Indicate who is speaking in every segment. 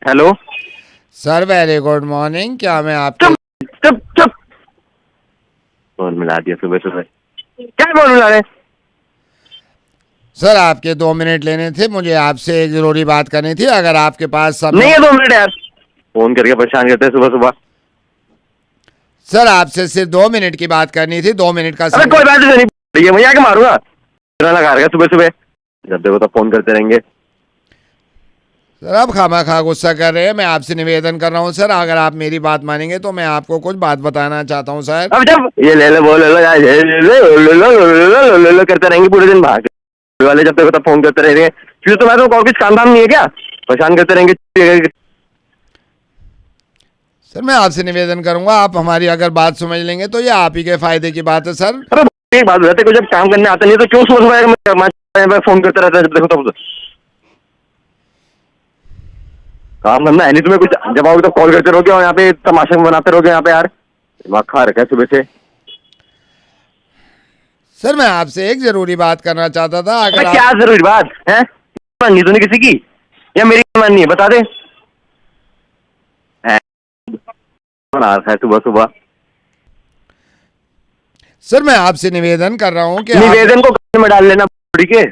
Speaker 1: Hello
Speaker 2: sir, very good morning. क्या मैं आपके
Speaker 1: चुप चुप फोन मिला दिया सुबह सुबह। क्या फोन मिला रहे?
Speaker 2: सर, आपके 2 मिनट लेने थे। मुझे आपसे एक जरूरी बात करनी थी, अगर आपके पास
Speaker 1: नहीं
Speaker 2: समय।
Speaker 1: है 2 मिनट यार, फोन करके परेशान करते हैं सुबह सुबह।
Speaker 2: सर, आपसे सिर्फ 2 मिनट की बात करनी थी। 2 मिनट का
Speaker 1: अरे कोई
Speaker 2: समय।
Speaker 1: बात नहीं, भैया मैं आके मारूंगा। लगा रहा सुबह सुबह, जब देखो तब फोन करते रहेंगे।
Speaker 2: सर, आप खामा गुस्सा कर रहे हैं। मैं आपसे निवेदन कर रहा हूँ सर, अगर आप मेरी बात मानेंगे तो मैं आपको कुछ बात बताना चाहता हूँ सर।
Speaker 1: अब जब ये ले लो वो ले लो यार, ले लो करते रहेंगे पूरे दिन। भाग वाले जब देखो तब फोन करते रहेंगे। फिर तो मैं तो कुछ काम धाम नहीं है क्या? परेशान करते रहेंगे।
Speaker 2: सर, मैं आपसे निवेदन करूंगा, आप हमारी अगर बात समझ लेंगे तो ये आप ही के फायदे की बात है सर।
Speaker 1: अरे एक बात बताते, जब काम करने आता नहीं तो क्यों सुबह फोन करते रहता है जब देखो तब? काम करना है नहीं तुम्हें? कुछ जब आओगे तो कॉल करते रहोगे और यहाँ पे तमाशा बनाते रहोगे यहाँ पे यार। दिमाग खा रखा है सुबह से।
Speaker 2: सर, मैं आपसे एक जरूरी बात करना चाहता था, अगर
Speaker 1: क्या जरूरी बात है? माननी तो नहीं किसी की, या मेरी माननी है? बता दे। बना रखा है सुबह सुबह।
Speaker 2: सर, मैं आपसे निवेदन कर रहा हूँ कि
Speaker 1: निवेदन को कान में डाल लेना ठीक है।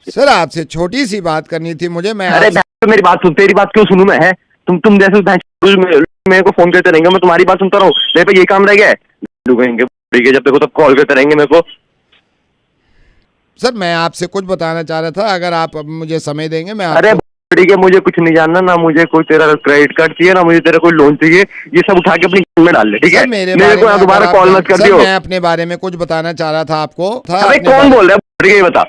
Speaker 2: सर, आपसे छोटी सी बात करनी थी मुझे। मैं
Speaker 1: अरे तो मेरी बात सुन, तेरी बात क्यों सुनूं मैं? है तुम जैसे मेरे को फोन करते रहेंगे, मैं तुम्हारी बात सुनता रहूं? मेरे पे ये काम रह गया है। ठीक है, जब देखो तब कॉल करते रहेंगे मेरे को।
Speaker 2: सर, मैं आपसे कुछ बताना चाह रहा था, अगर आप अब मुझे समय देंगे मैं
Speaker 1: अरे ठीक है, मुझे कुछ नहीं जानना ना, मुझे कोई तेरा क्रेडिट कार्ड चाहिए ना मुझे तेरा कोई लोन चाहिए। ये सब उठा के अपनी जेब में डाल ले, ठीक है? मेरे को दोबारा कॉल मत कर दियो।
Speaker 2: मैं अपने बारे में कुछ बताना चाह रहा था आपको।
Speaker 1: अरे कौन बोल रहा है? ठीक है बता।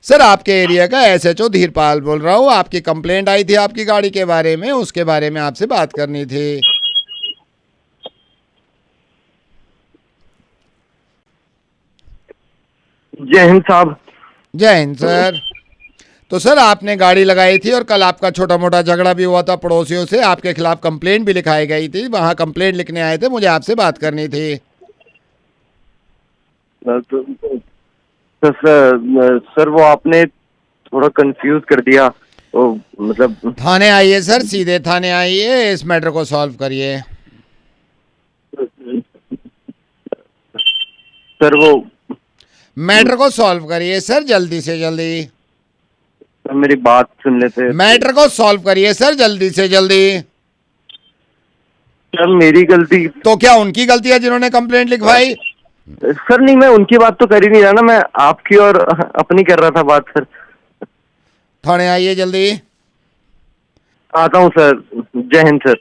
Speaker 2: सर, आपके एरिया का SHO धीरपाल बोल रहा हूँ। आपकी कंप्लेंट आई थी आपकी गाड़ी के बारे में, उसके बारे में आपसे बात करनी थी।
Speaker 1: जय हिंद साहब।
Speaker 2: जय हिंद सर। तो सर, आपने गाड़ी लगाई थी और कल आपका छोटा मोटा झगड़ा भी हुआ था पड़ोसियों से। आपके खिलाफ कंप्लेंट भी लिखाई गई थी, वहां कंप्लेंट लिखने आए थे, मुझे आपसे बात करनी थी।
Speaker 1: तो सर वो आपने थोड़ा कंफ्यूज कर दिया। तो मतलब
Speaker 2: थाने आइए सर, सीधे थाने आइए, इस मैटर को सॉल्व करिए।
Speaker 1: सर वो
Speaker 2: मैटर को सॉल्व करिए सर, जल्दी से जल्दी।
Speaker 1: सर मेरी बात सुन लेते।
Speaker 2: मैटर को सॉल्व करिए सर, जल्दी से जल्दी।
Speaker 1: सर मेरी गलती
Speaker 2: तो क्या उनकी गलती है जिन्होंने कंप्लेंट लिखवाई?
Speaker 1: सर नहीं, मैं उनकी बात तो कर ही नहीं रहा ना, मैं आपकी और अपनी कर रहा था बात सर।
Speaker 2: थाने आइए जल्दी।
Speaker 1: आता हूँ सर। जय हिंद सर।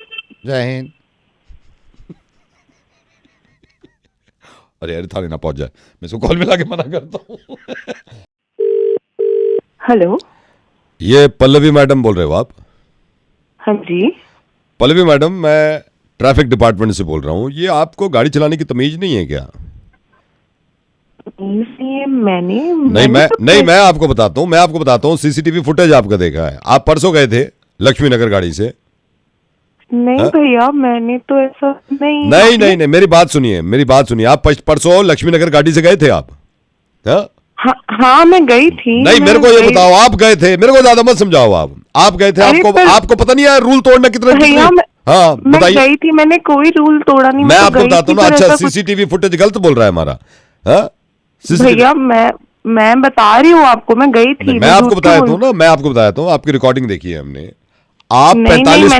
Speaker 2: जय हिंद। अरे अरे, थाने ना पहुंच जाए, मैं इसको कॉल मिला के मना करता हूँ।
Speaker 3: हेलो,
Speaker 2: ये पल्लवी मैडम बोल रहे हो आप?
Speaker 3: हाँ जी।
Speaker 2: पल्लवी मैडम, मैं ट्रैफिक डिपार्टमेंट से बोल रहा हूँ। ये आपको गाड़ी चलाने की तमीज नहीं है क्या?
Speaker 3: मैंने
Speaker 2: मैं आपको बताता हूँ CCTV फुटेज आपका देखा है। आप परसों गए थे लक्ष्मी नगर गाड़ी से।
Speaker 3: नहीं भैया, मैंने तो ऐसा
Speaker 2: नहीं, मेरी बात सुनिए। आप परसों लक्ष्मी नगर गाड़ी से गए थे आप?
Speaker 3: हाँ मैं गई थी।
Speaker 2: नहीं, मेरे को ये बताओ, आप गए थे? मेरे को ज्यादा मत समझाओ। आप गए थे, आपको पता नहीं है रूल तोड़ना कितना? हाँ बताइए।
Speaker 3: मैं गई थी, मैंने कोई रूल तोड़ा नहीं।
Speaker 2: मैं आपको बताता हूँ ना। अच्छा, CCTV फुटेज गलत बोल रहा है हमारा?
Speaker 3: भैया मैं बता रही हूँ आपको, मैं गई थी।
Speaker 2: मैं आपको बताया था, आपकी रिकॉर्डिंग देखी है हमने। आप 45 पे,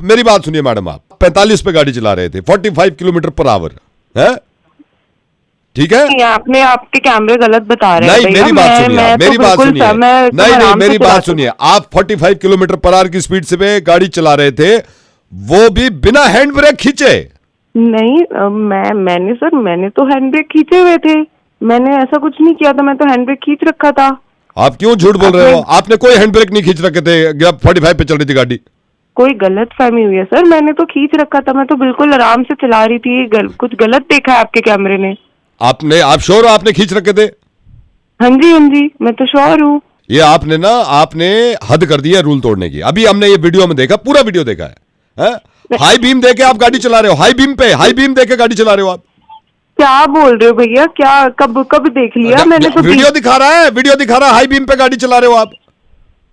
Speaker 2: मेरी बात सुनिए मैडम, आप 45 पे गाड़ी चला रहे थे, 45 किलोमीटर पर आवर है, ठीक है?
Speaker 3: आपने आपके कैमरे गलत बता रहे हैं।
Speaker 2: नहीं, मेरी बात सुनिए। आप 45 किलोमीटर पर आवर की स्पीड से गाड़ी चला रहे थे, वो भी बिना हैंड ब्रेक खींचे।
Speaker 3: नहीं, मैंने तो हैंड ब्रेक खींचे हुए थे। मैंने ऐसा कुछ नहीं किया था, मैं तो हैंड ब्रेक खींच रखा था।
Speaker 2: आप क्यों झूठ बोल रहे हो? आपने कोई हैंड ब्रेक नहीं खींच रखे थे, 45 पे चल रही थी गाड़ी।
Speaker 3: कोई गलत फहमी हुई है सर, मैंने तो खींच रखा था, मैं तो बिल्कुल आराम से चला रही थी। कुछ गलत देखा है आपके कैमरे ने?
Speaker 2: आप श्योर हो आपने खींच रखे थे?
Speaker 3: हाँ जी, मैं तो श्योर हूँ।
Speaker 2: ये आपने हद कर दी है रूल तोड़ने की। अभी हमने ये वीडियो में देखा, पूरा वीडियो देखा है? हाई बीम देके आप गाड़ी चला रहे हो, हाई बीम देके गाड़ी चला रहे हो आप।
Speaker 3: क्या बोल रहे हो भैया? क्या कब देख लिया मैंने? तो
Speaker 2: वीडियो दिखा रहा है, हाई बीम पे गाड़ी चला रहे हो आप।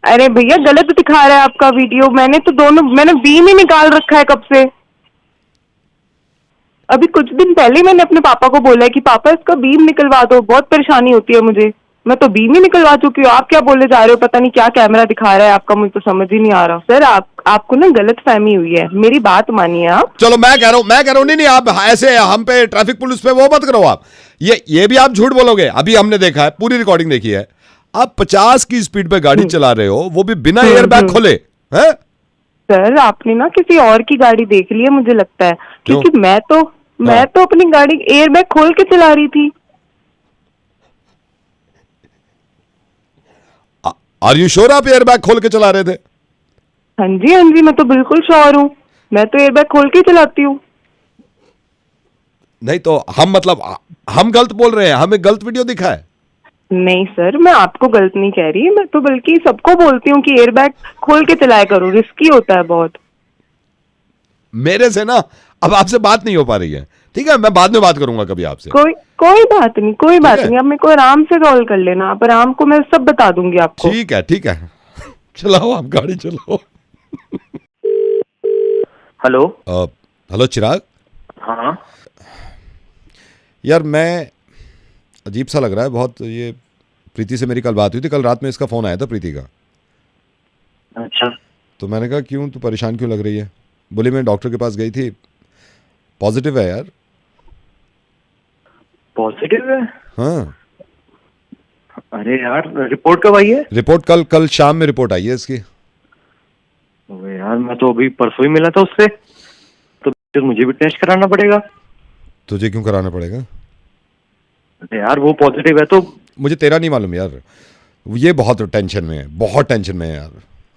Speaker 3: अरे भैया गलत दिखा रहा है आपका वीडियो। मैंने बीम ही निकाल रखा है कब से। अभी कुछ दिन पहले मैंने अपने पापा को बोला है कि पापा इसका बीम निकलवा दो, बहुत परेशानी होती है मुझे। मैं तो बीम ही निकलवा चुकी हूँ, आप क्या बोले जा रहे हो? पता नहीं क्या कैमरा दिखा रहा है आपका, मुझे तो समझ ही नहीं आ रहा। सर आपको ना गलत फहमी हुई है, मेरी बात मानिए आप।
Speaker 2: चलो मैं कह रहा हूँ नहीं आप ऐसे हम पे ट्रैफिक पुलिस पे वो मत करो आप। ये भी आप झूठ बोलोगे। अभी हमने देखा है, पूरी रिकॉर्डिंग देखी है, आप 50 की स्पीड पे गाड़ी चला रहे हो, वो भी बिना एयरबैग खोले हैं।
Speaker 3: सर आपने ना किसी और की गाड़ी देख ली है मुझे लगता है, क्योंकि मैं तो अपनी गाड़ी एयरबैग खोल के चला रही थी।
Speaker 2: आर यू श्योर आप एयरबैग खोल के चला रहे थे?
Speaker 3: हाँ जी मैं तो बिल्कुल श्योर हूँ, मैं तो एयरबैग खोल के चलाती हूँ।
Speaker 2: नहीं तो हम गलत बोल रहे हैं, हमें गलत वीडियो दिखा है।
Speaker 3: नहीं सर, मैं आपको गलत नहीं कह रही, मैं तो बल्कि सबको बोलती हूँ कि एयरबैग खोल के चलाया करो, रिस्की होता है बहुत।
Speaker 2: मेरे से ना अब आपसे बात नहीं हो पा रही है, ठीक है? मैं बाद में बात करूंगा कभी आपसे।
Speaker 3: कोई बात नहीं, अब मेरे को आराम से कॉल कर लेना आप, आराम को मैं सब बता दूंगी आपको।
Speaker 2: ठीक है चलाओ, आप गाड़ी चलाओ। हेलो चिराग।
Speaker 1: हाँ
Speaker 2: यार मैं अजीब सा लग रहा है बहुत। ये प्रीति से मेरी कल बात हुई थी, कल रात में इसका फोन आया था, प्रीति का।
Speaker 1: अच्छा,
Speaker 2: तो मैंने कहा क्यों, तू परेशान क्यों लग रही है? बोली मैं डॉक्टर के पास गई थी, पॉजिटिव है यार।
Speaker 1: पॉजिटिव है?
Speaker 2: हाँ।
Speaker 1: अरे यार रिपोर्ट कब आई है?
Speaker 2: रिपोर्ट कल शाम में रिपोर्ट आई है इसकी।
Speaker 1: अबे यार मैं तो अभी परसों ही मिला था उससे, तो फिर मुझे भी टेस्ट कराना पड़ेगा।
Speaker 2: तुझे क्यों कराना पड़ेगा?
Speaker 1: अरे यार वो पॉजिटिव है तो।
Speaker 2: मुझे तेरा नहीं मालूम यार, ये बहुत टेंशन में है यार।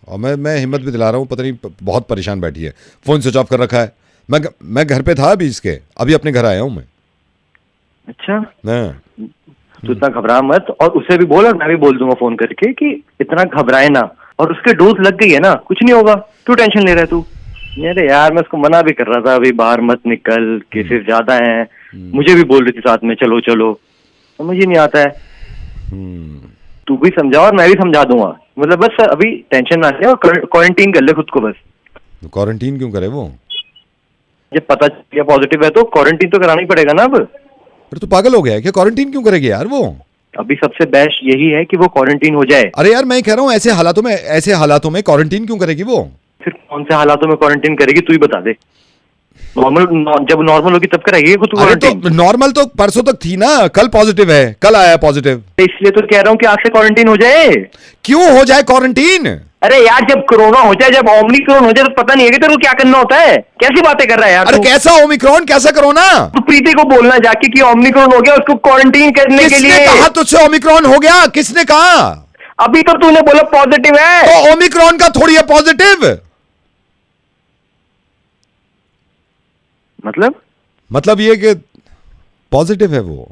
Speaker 2: और मैं हिम्मत भी दिला रहा हूँ, पता नहीं बहुत परेशान बैठी है, फोन स्विच ऑफ कर रखा है। मैं घर पे था अभी इसके, अभी अपने घर आया हूँ मैं।
Speaker 1: अच्छा,
Speaker 2: हाँ।
Speaker 1: तू इतना घबरा मत, और उसे भी बोल और मैं भी बोल दूंगा फोन करके कि इतना घबराए ना, और उसके डोज लग गई है ना, कुछ नहीं होगा, क्यों टेंशन ले रहा है तू? अरे यार मैं उसको मना भी कर रहा था अभी बाहर मत निकल, केसेस ज्यादा हैं। मुझे भी बोल रही थी साथ में चलो, समझ ही नहीं आता है। तू भी समझा और मैं भी समझा दूंगा, मतलब बस अभी टेंशन ना ले और क्वारंटीन कर ले खुद को बस।
Speaker 2: क्वारंटीन क्यों करे वो?
Speaker 1: जब पता चल पॉजिटिव है तो क्वारंटीन तो कराना ही पड़ेगा ना अब।
Speaker 2: अरे तू पागल हो गया है क्या? क्वारंटीन क्यों करेगी यार वो?
Speaker 1: अभी सबसे बेस्ट यही है कि वो क्वारंटीन हो जाए।
Speaker 2: अरे यार मैं कह रहा हूँ ऐसे हालातों में क्वारंटीन क्यों करेगी वो?
Speaker 1: फिर कौन से हालातों में क्वारंटीन करेगी तू ही बता दे। जब नॉर्मल होगी तब कराएगी खुद क्वारंटीन।
Speaker 2: तो नॉर्मल तो परसों तक थी ना, कल पॉजिटिव है, कल आया पॉजिटिव।
Speaker 1: इसलिए तो कह रहा हूँ कि आज से क्वारंटीन हो जाए।
Speaker 2: क्यों हो जाए क्वारंटीन?
Speaker 1: अरे यार जब कोरोना हो जाए, जब ओमिक्रॉन हो जाए तो पता नहीं है कि तेरे को क्या करना होता है। कैसी बातें कर रहा है यार?
Speaker 2: अरे कैसा ओमिक्रॉन, कैसा कोरोना?
Speaker 1: तू प्रीति को बोलना जाके कि ओमिक्रॉन हो गया, उसको क्वारंटीन करने के लिए।
Speaker 2: किसने कहा तुझसे ओमिक्रॉन हो गया? किसने कहा?
Speaker 1: अभी तो तूने बोला पॉजिटिव है।
Speaker 2: तो ओमिक्रॉन का थोड़ी है पॉजिटिव। मतलब ये कि पॉजिटिव है वो।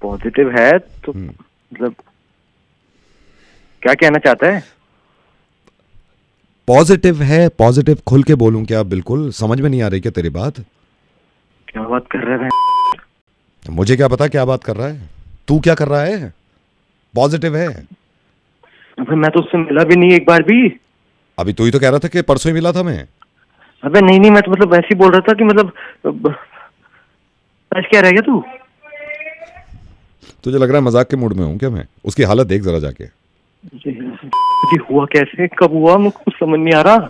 Speaker 1: पॉजिटिव है तो मतलब क्या कहना चाहता है?
Speaker 2: पॉजिटिव है, पॉजिटिव खुल के बोलूं क्या? बिल्कुल समझ में नहीं आ रही क्या तेरी बात?
Speaker 1: क्या बात कर रहा है?
Speaker 2: मुझे क्या पता क्या बात कर रहा है, तू क्या कर रहा है? पॉजिटिव है।
Speaker 1: अबे मैं तो उससे मिला भी नहीं एक बार भी।
Speaker 2: अभी तू ही तो कह रहा था कि परसों ही मिला था मैं।
Speaker 1: अबे नहीं मैं तो मतलब वैसे ही बोल रहा था कि मतलब आज क्या रह गया तू?
Speaker 2: तुझे लग रहा है मजाक के मूड में हूं क्या मैं? उसकी हालत देख जरा जाके।
Speaker 1: जी हुआ कैसे, कब हुआ, मुझे कुछ समझ नहीं आ रहा।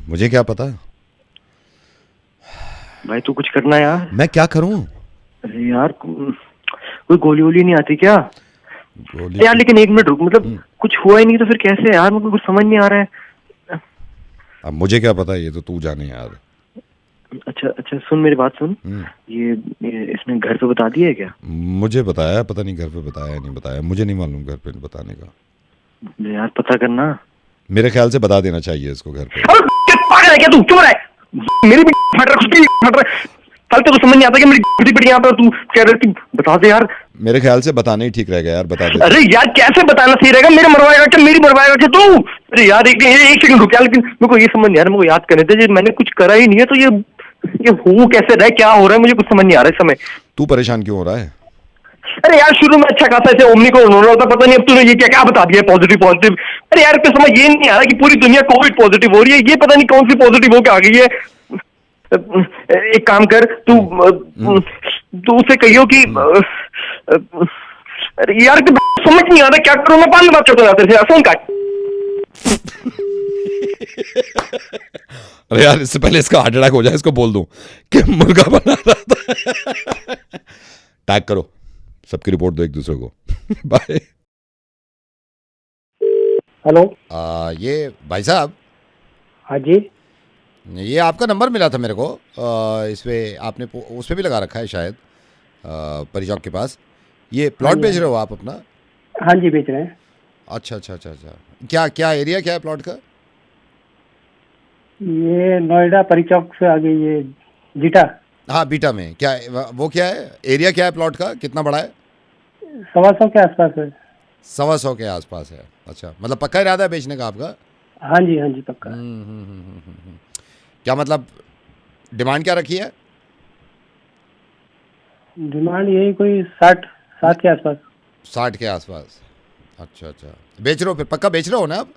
Speaker 2: मुझे क्या पता
Speaker 1: भाई तू कुछ करना यार।
Speaker 2: मैं क्या करूं?
Speaker 1: अरे यार कोई गोली वोली नहीं आती क्या? यार लेकिन एक मिनट रुक, मतलब कुछ हुआ ही नहीं तो फिर कैसे यार, मुझे कुछ समझ नहीं आ रहा है।
Speaker 2: अब मुझे क्या पता, ये तो तू जाने यार।
Speaker 1: अच्छा सुन मेरी बात सुन, ये इसने घर पे बता दिया है क्या?
Speaker 2: मुझे बताया, पता नहीं घर पे बताया नहीं बताया, मुझे नहीं मालूम घर पे बताने का।
Speaker 1: यार पता करना।
Speaker 2: मेरे ख्याल से बता देना चाहिए इसको घर पे।
Speaker 1: पागल है क्या तू? क्यों रहा है? मेरी भी फट रहा, खुद की फट रहा है। कल तो समझ नहीं आता कि मेरी खुद पड़ी यहाँ पर, तू कह रहे थी बता दे यार।
Speaker 2: मेरे ख्याल से बताना ही ठीक रहेगा यार, बता दे।
Speaker 1: अरे यार कैसे बताना सही रहेगा? मेरे मरवाएगा क्या, मेरी मरवाएगा क्या तू? अरे यार एक सेकंड रुक यार, लेकिन मेरे को ये समझ नहीं आ रहा, मेरे को याद करने दे, मैंने कुछ करा ही नहीं है तो ये हो कैसे रहा है, क्या हो रहा है, मुझे कुछ समझ नहीं आ रहा है इस समय।
Speaker 2: तू परेशान क्यों हो रहा है?
Speaker 1: अरे यार शुरू में अच्छा खासा ऐसे ओमनी को उन्होंने होता, पता नहीं अब तूने ये क्या क्या बता दिया पॉजिटिव पॉजिटिव। अरे यार तो समझ ये नहीं आ रहा कि पूरी दुनिया कोविड पॉजिटिव हो रही है, ये पता नहीं कौन सी पॉजिटिव होके आ गई है। एक काम कर तू उससे कहियो कि अरे यार तो समझ नहीं आ रहा क्या करूं मैं, बाद में बात करता हूं तेरे से, फोन काट।
Speaker 2: अरे यार इससे पहले इसका हार्ट अटैक हो जाए इसको बोल दूं कि मुर्गा बना रहा था। टैग करो, सबकी रिपोर्ट दो एक दूसरे को। बाय।
Speaker 4: हेलो।
Speaker 2: ये भाई साहब।
Speaker 4: हाँ जी।
Speaker 2: ये आपका नंबर मिला था मेरे को, इसमें आपने उस पर भी लगा रखा है शायद, परिचौक के पास। ये प्लॉट बेच रहे हो आप अपना?
Speaker 4: हाँ जी बेच रहे हैं।
Speaker 2: अच्छा अच्छा अच्छा अच्छा, क्या क्या एरिया क्या है प्लॉट का?
Speaker 4: ये नोएडा परिचौक से आगे ये जीटा।
Speaker 2: हाँ बीटा में क्या वो क्या है एरिया, क्या है प्लॉट का, कितना बड़ा है?
Speaker 4: 125 के आसपास है।
Speaker 2: 125 के आसपास है। अच्छा, मतलब पक्का इरादा है बेचने का आपका?
Speaker 4: हाँ जी पक्का।
Speaker 2: क्या मतलब डिमांड क्या रखी है?
Speaker 4: डिमांड यही कोई 60 के आसपास।
Speaker 2: 60 के आसपास। अच्छा अच्छा, बेच रहे हो फिर, पक्का बेच रहे हो ना आप?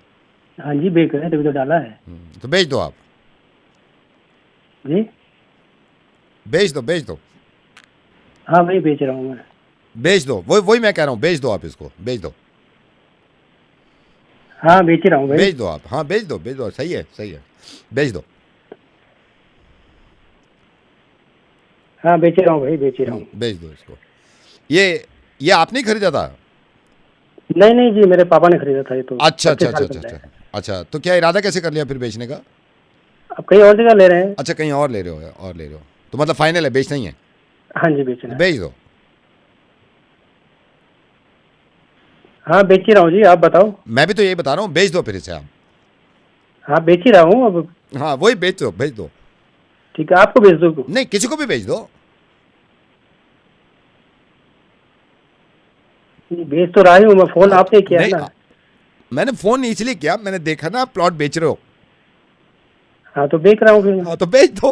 Speaker 4: हाँ जी बेच रहे हैं, तभी तो डाला है।
Speaker 2: तो बेच दो आप।
Speaker 4: जी
Speaker 2: बेच दो।
Speaker 4: हाँ वही बेच रहा हूँ मैं।
Speaker 2: बेच दो, वही मैं कह रहा हूँ, बेच दो आप इसको, बेच दो।
Speaker 4: हाँ बेच रहा हूँ भाई।
Speaker 2: बेच दो आप, हाँ बेच दो, सही है बेच दो।
Speaker 4: हाँ बेच रहा हूँ भाई, बेच रहा हूँ।
Speaker 2: बेच दो इसको। ये आपने खरीदा था?
Speaker 4: नहीं जी, मेरे पापा ने खरीदा था ये तो।
Speaker 2: अच्छा, तो क्या इरादा कैसे कर लिया फिर बेचने का?
Speaker 4: अब कहीं और जगह ले रहे हैं।
Speaker 2: अच्छा, कहीं और ले रहे हो तो मतलब फाइनल है, बेचना ही है?
Speaker 4: हाँ जी बेचना है।
Speaker 2: बेच दो।
Speaker 4: हाँ बेच ही रहा हूँ जी, आप बताओ।
Speaker 2: मैं भी तो यही बता रहा हूँ, बेच दो फिर इसे आप।
Speaker 4: हाँ बेच ही रहा हूँ अब।
Speaker 2: हाँ वही बेच दो।
Speaker 4: ठीक है, आपको भेज दो?
Speaker 2: नहीं, किसी को भी बेच दो।
Speaker 4: बेच तो रहा हूँ मैं, फोन आपने किया ना।
Speaker 2: मैंने फोन इसलिए किया, मैंने देखा ना आप प्लॉट बेच रहे हो।
Speaker 4: हाँ तो बेच रहा हूँ फिर।
Speaker 2: हाँ तो बेच दो।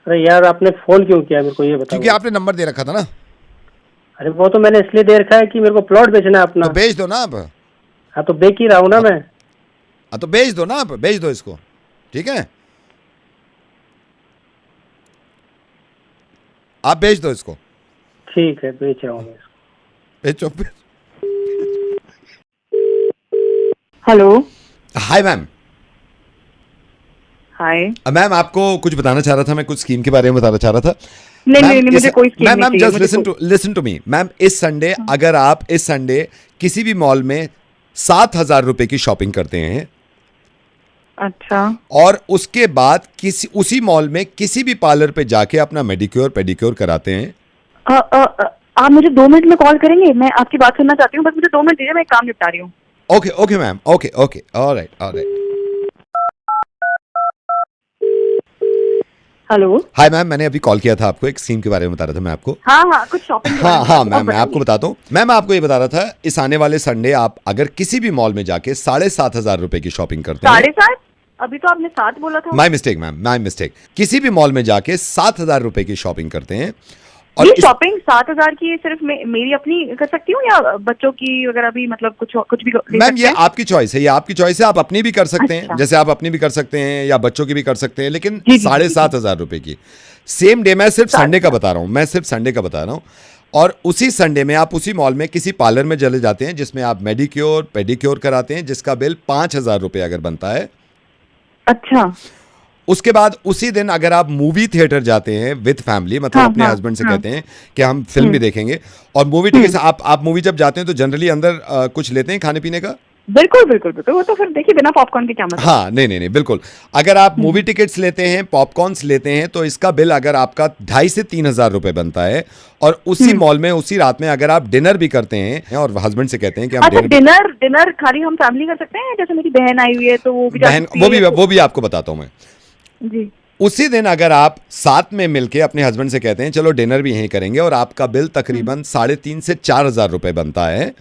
Speaker 4: अरे यार आपने फोन क्यों किया मेरे को, ये बताओ।
Speaker 2: क्योंकि आपने नंबर दे रखा था ना।
Speaker 4: अरे वो तो मैंने इसलिए दे रखा है कि मेरे को प्लॉट बेचना है अपना।
Speaker 2: तो बेच दो ना आप।
Speaker 4: हाँ तो बेच ही रहा हूँ ना मैं।
Speaker 2: हाँ तो बेच दो ना आप, बेच दो इसको, ठीक है? आप बेच दो इसको।
Speaker 4: ठीक है, बेच रहा हूँ मैं इसको।
Speaker 2: बेचो।
Speaker 3: Hello.
Speaker 2: Hi ma'am.
Speaker 3: Hi
Speaker 2: ma'am आपको कुछ बताना चाह रहा था मैं, कुछ स्कीम के बारे में बताना चाह रहा था।
Speaker 3: नहीं, मुझे कोई स्कीम नहीं चाहिए।
Speaker 2: Ma'am just listen to me ma'am. इस संडे अगर आप इस संडे किसी भी मॉल में 7,000 रुपए की शॉपिंग करते हैं,
Speaker 3: अच्छा,
Speaker 2: और उसके बाद उसी मॉल में किसी भी पार्लर पे जाके अपना मेडिक्योर पेडिक्योर कराते हैं।
Speaker 3: आप मुझे 2 मिनट में कॉल करेंगे? मैं आपकी बात सुनना चाहती हूँ, बस मुझे 2 मिनट दीजिए, मैं एक काम निपटा रही हूँ।
Speaker 2: Okay ma'am, okay alright.
Speaker 3: Hello.
Speaker 2: Hi ma'am, मैंने अभी कॉल किया था आपको, एक स्कीम के बारे में बता रहा था मैं आपको।
Speaker 3: हाँ कुछ शॉपिंग।
Speaker 2: हाँ मैम, मैं आपको बताता हूँ। मैं आपको ये बता रहा था, इस आने वाले संडे आप अगर किसी भी मॉल में जाके 7,500 रुपए की शॉपिंग करते हैं।
Speaker 3: 7,500? अभी तो आपने 7 बोला था।
Speaker 2: My mistake ma'am, my mistake. किसी भी मॉल में जाके 7,000 रुपए की शॉपिंग करते हैं, और
Speaker 3: ये शॉपिंग 7,000 की सिर्फ मेरी अपनी कर सकती हूँ या बच्चों की वगैरह भी, मतलब कुछ भी ले
Speaker 2: मैम?
Speaker 3: सकते
Speaker 2: ये
Speaker 3: हैं?
Speaker 2: आपकी चॉइस है, आप अपनी भी कर सकते हैं,
Speaker 3: अच्छा।
Speaker 2: जैसे आप अपनी भी कर सकते हैं या बच्चों की भी कर सकते हैं, लेकिन
Speaker 3: जी,
Speaker 2: 7,500 रुपए की सेम डे। मैं सिर्फ संडे का बता रहा हूँ, और उसी संडे में आप उसी मॉल में किसी पार्लर में चले जाते हैं जिसमें आप मेडिक्योर पेडिक्योर कराते हैं, जिसका बिल 5,000 रुपए अगर बनता है।
Speaker 3: अच्छा।
Speaker 2: उसके बाद उसी दिन अगर आप मूवी थिएटर जाते हैं विद फैमिली, मतलब अपने हस्बैंड से कहते हैं कि हम फिल्म भी देखेंगे, और मूवी टिकट से आप मूवी जब जाते हैं तो जनरली अंदर कुछ लेते हैं खाने पीने का?
Speaker 3: बिल्कुल, वो तो फिर देखिए बिना पॉपकॉर्न के क्या मतलब।
Speaker 2: हाँ नहीं बिल्कुल। अगर आप मूवी टिकट्स लेते हैं, पॉपकॉर्न्स लेते हैं, तो इसका बिल अगर आपका 2,500 से 3,000 रुपए बनता है। और उसी मॉल में उसी रात में अगर आप डिनर भी करते हैं और हस्बैंड से कहते हैं कि हम
Speaker 3: अच्छा, डिनर खाली हम फैमिली कर सकते हैं? जैसे मेरी बहन आई हुई है तो वो भी
Speaker 2: वो भी आपको बताता हूँ मैं
Speaker 3: जी।
Speaker 2: उसी दिन अगर आप साथ में मिलके अपने हस्बैंड से कहते हैं चलो डिनर भी यहीं करेंगे, और आपका बिल तकरीबन 3,500 से 4,000 रुपए बनता है।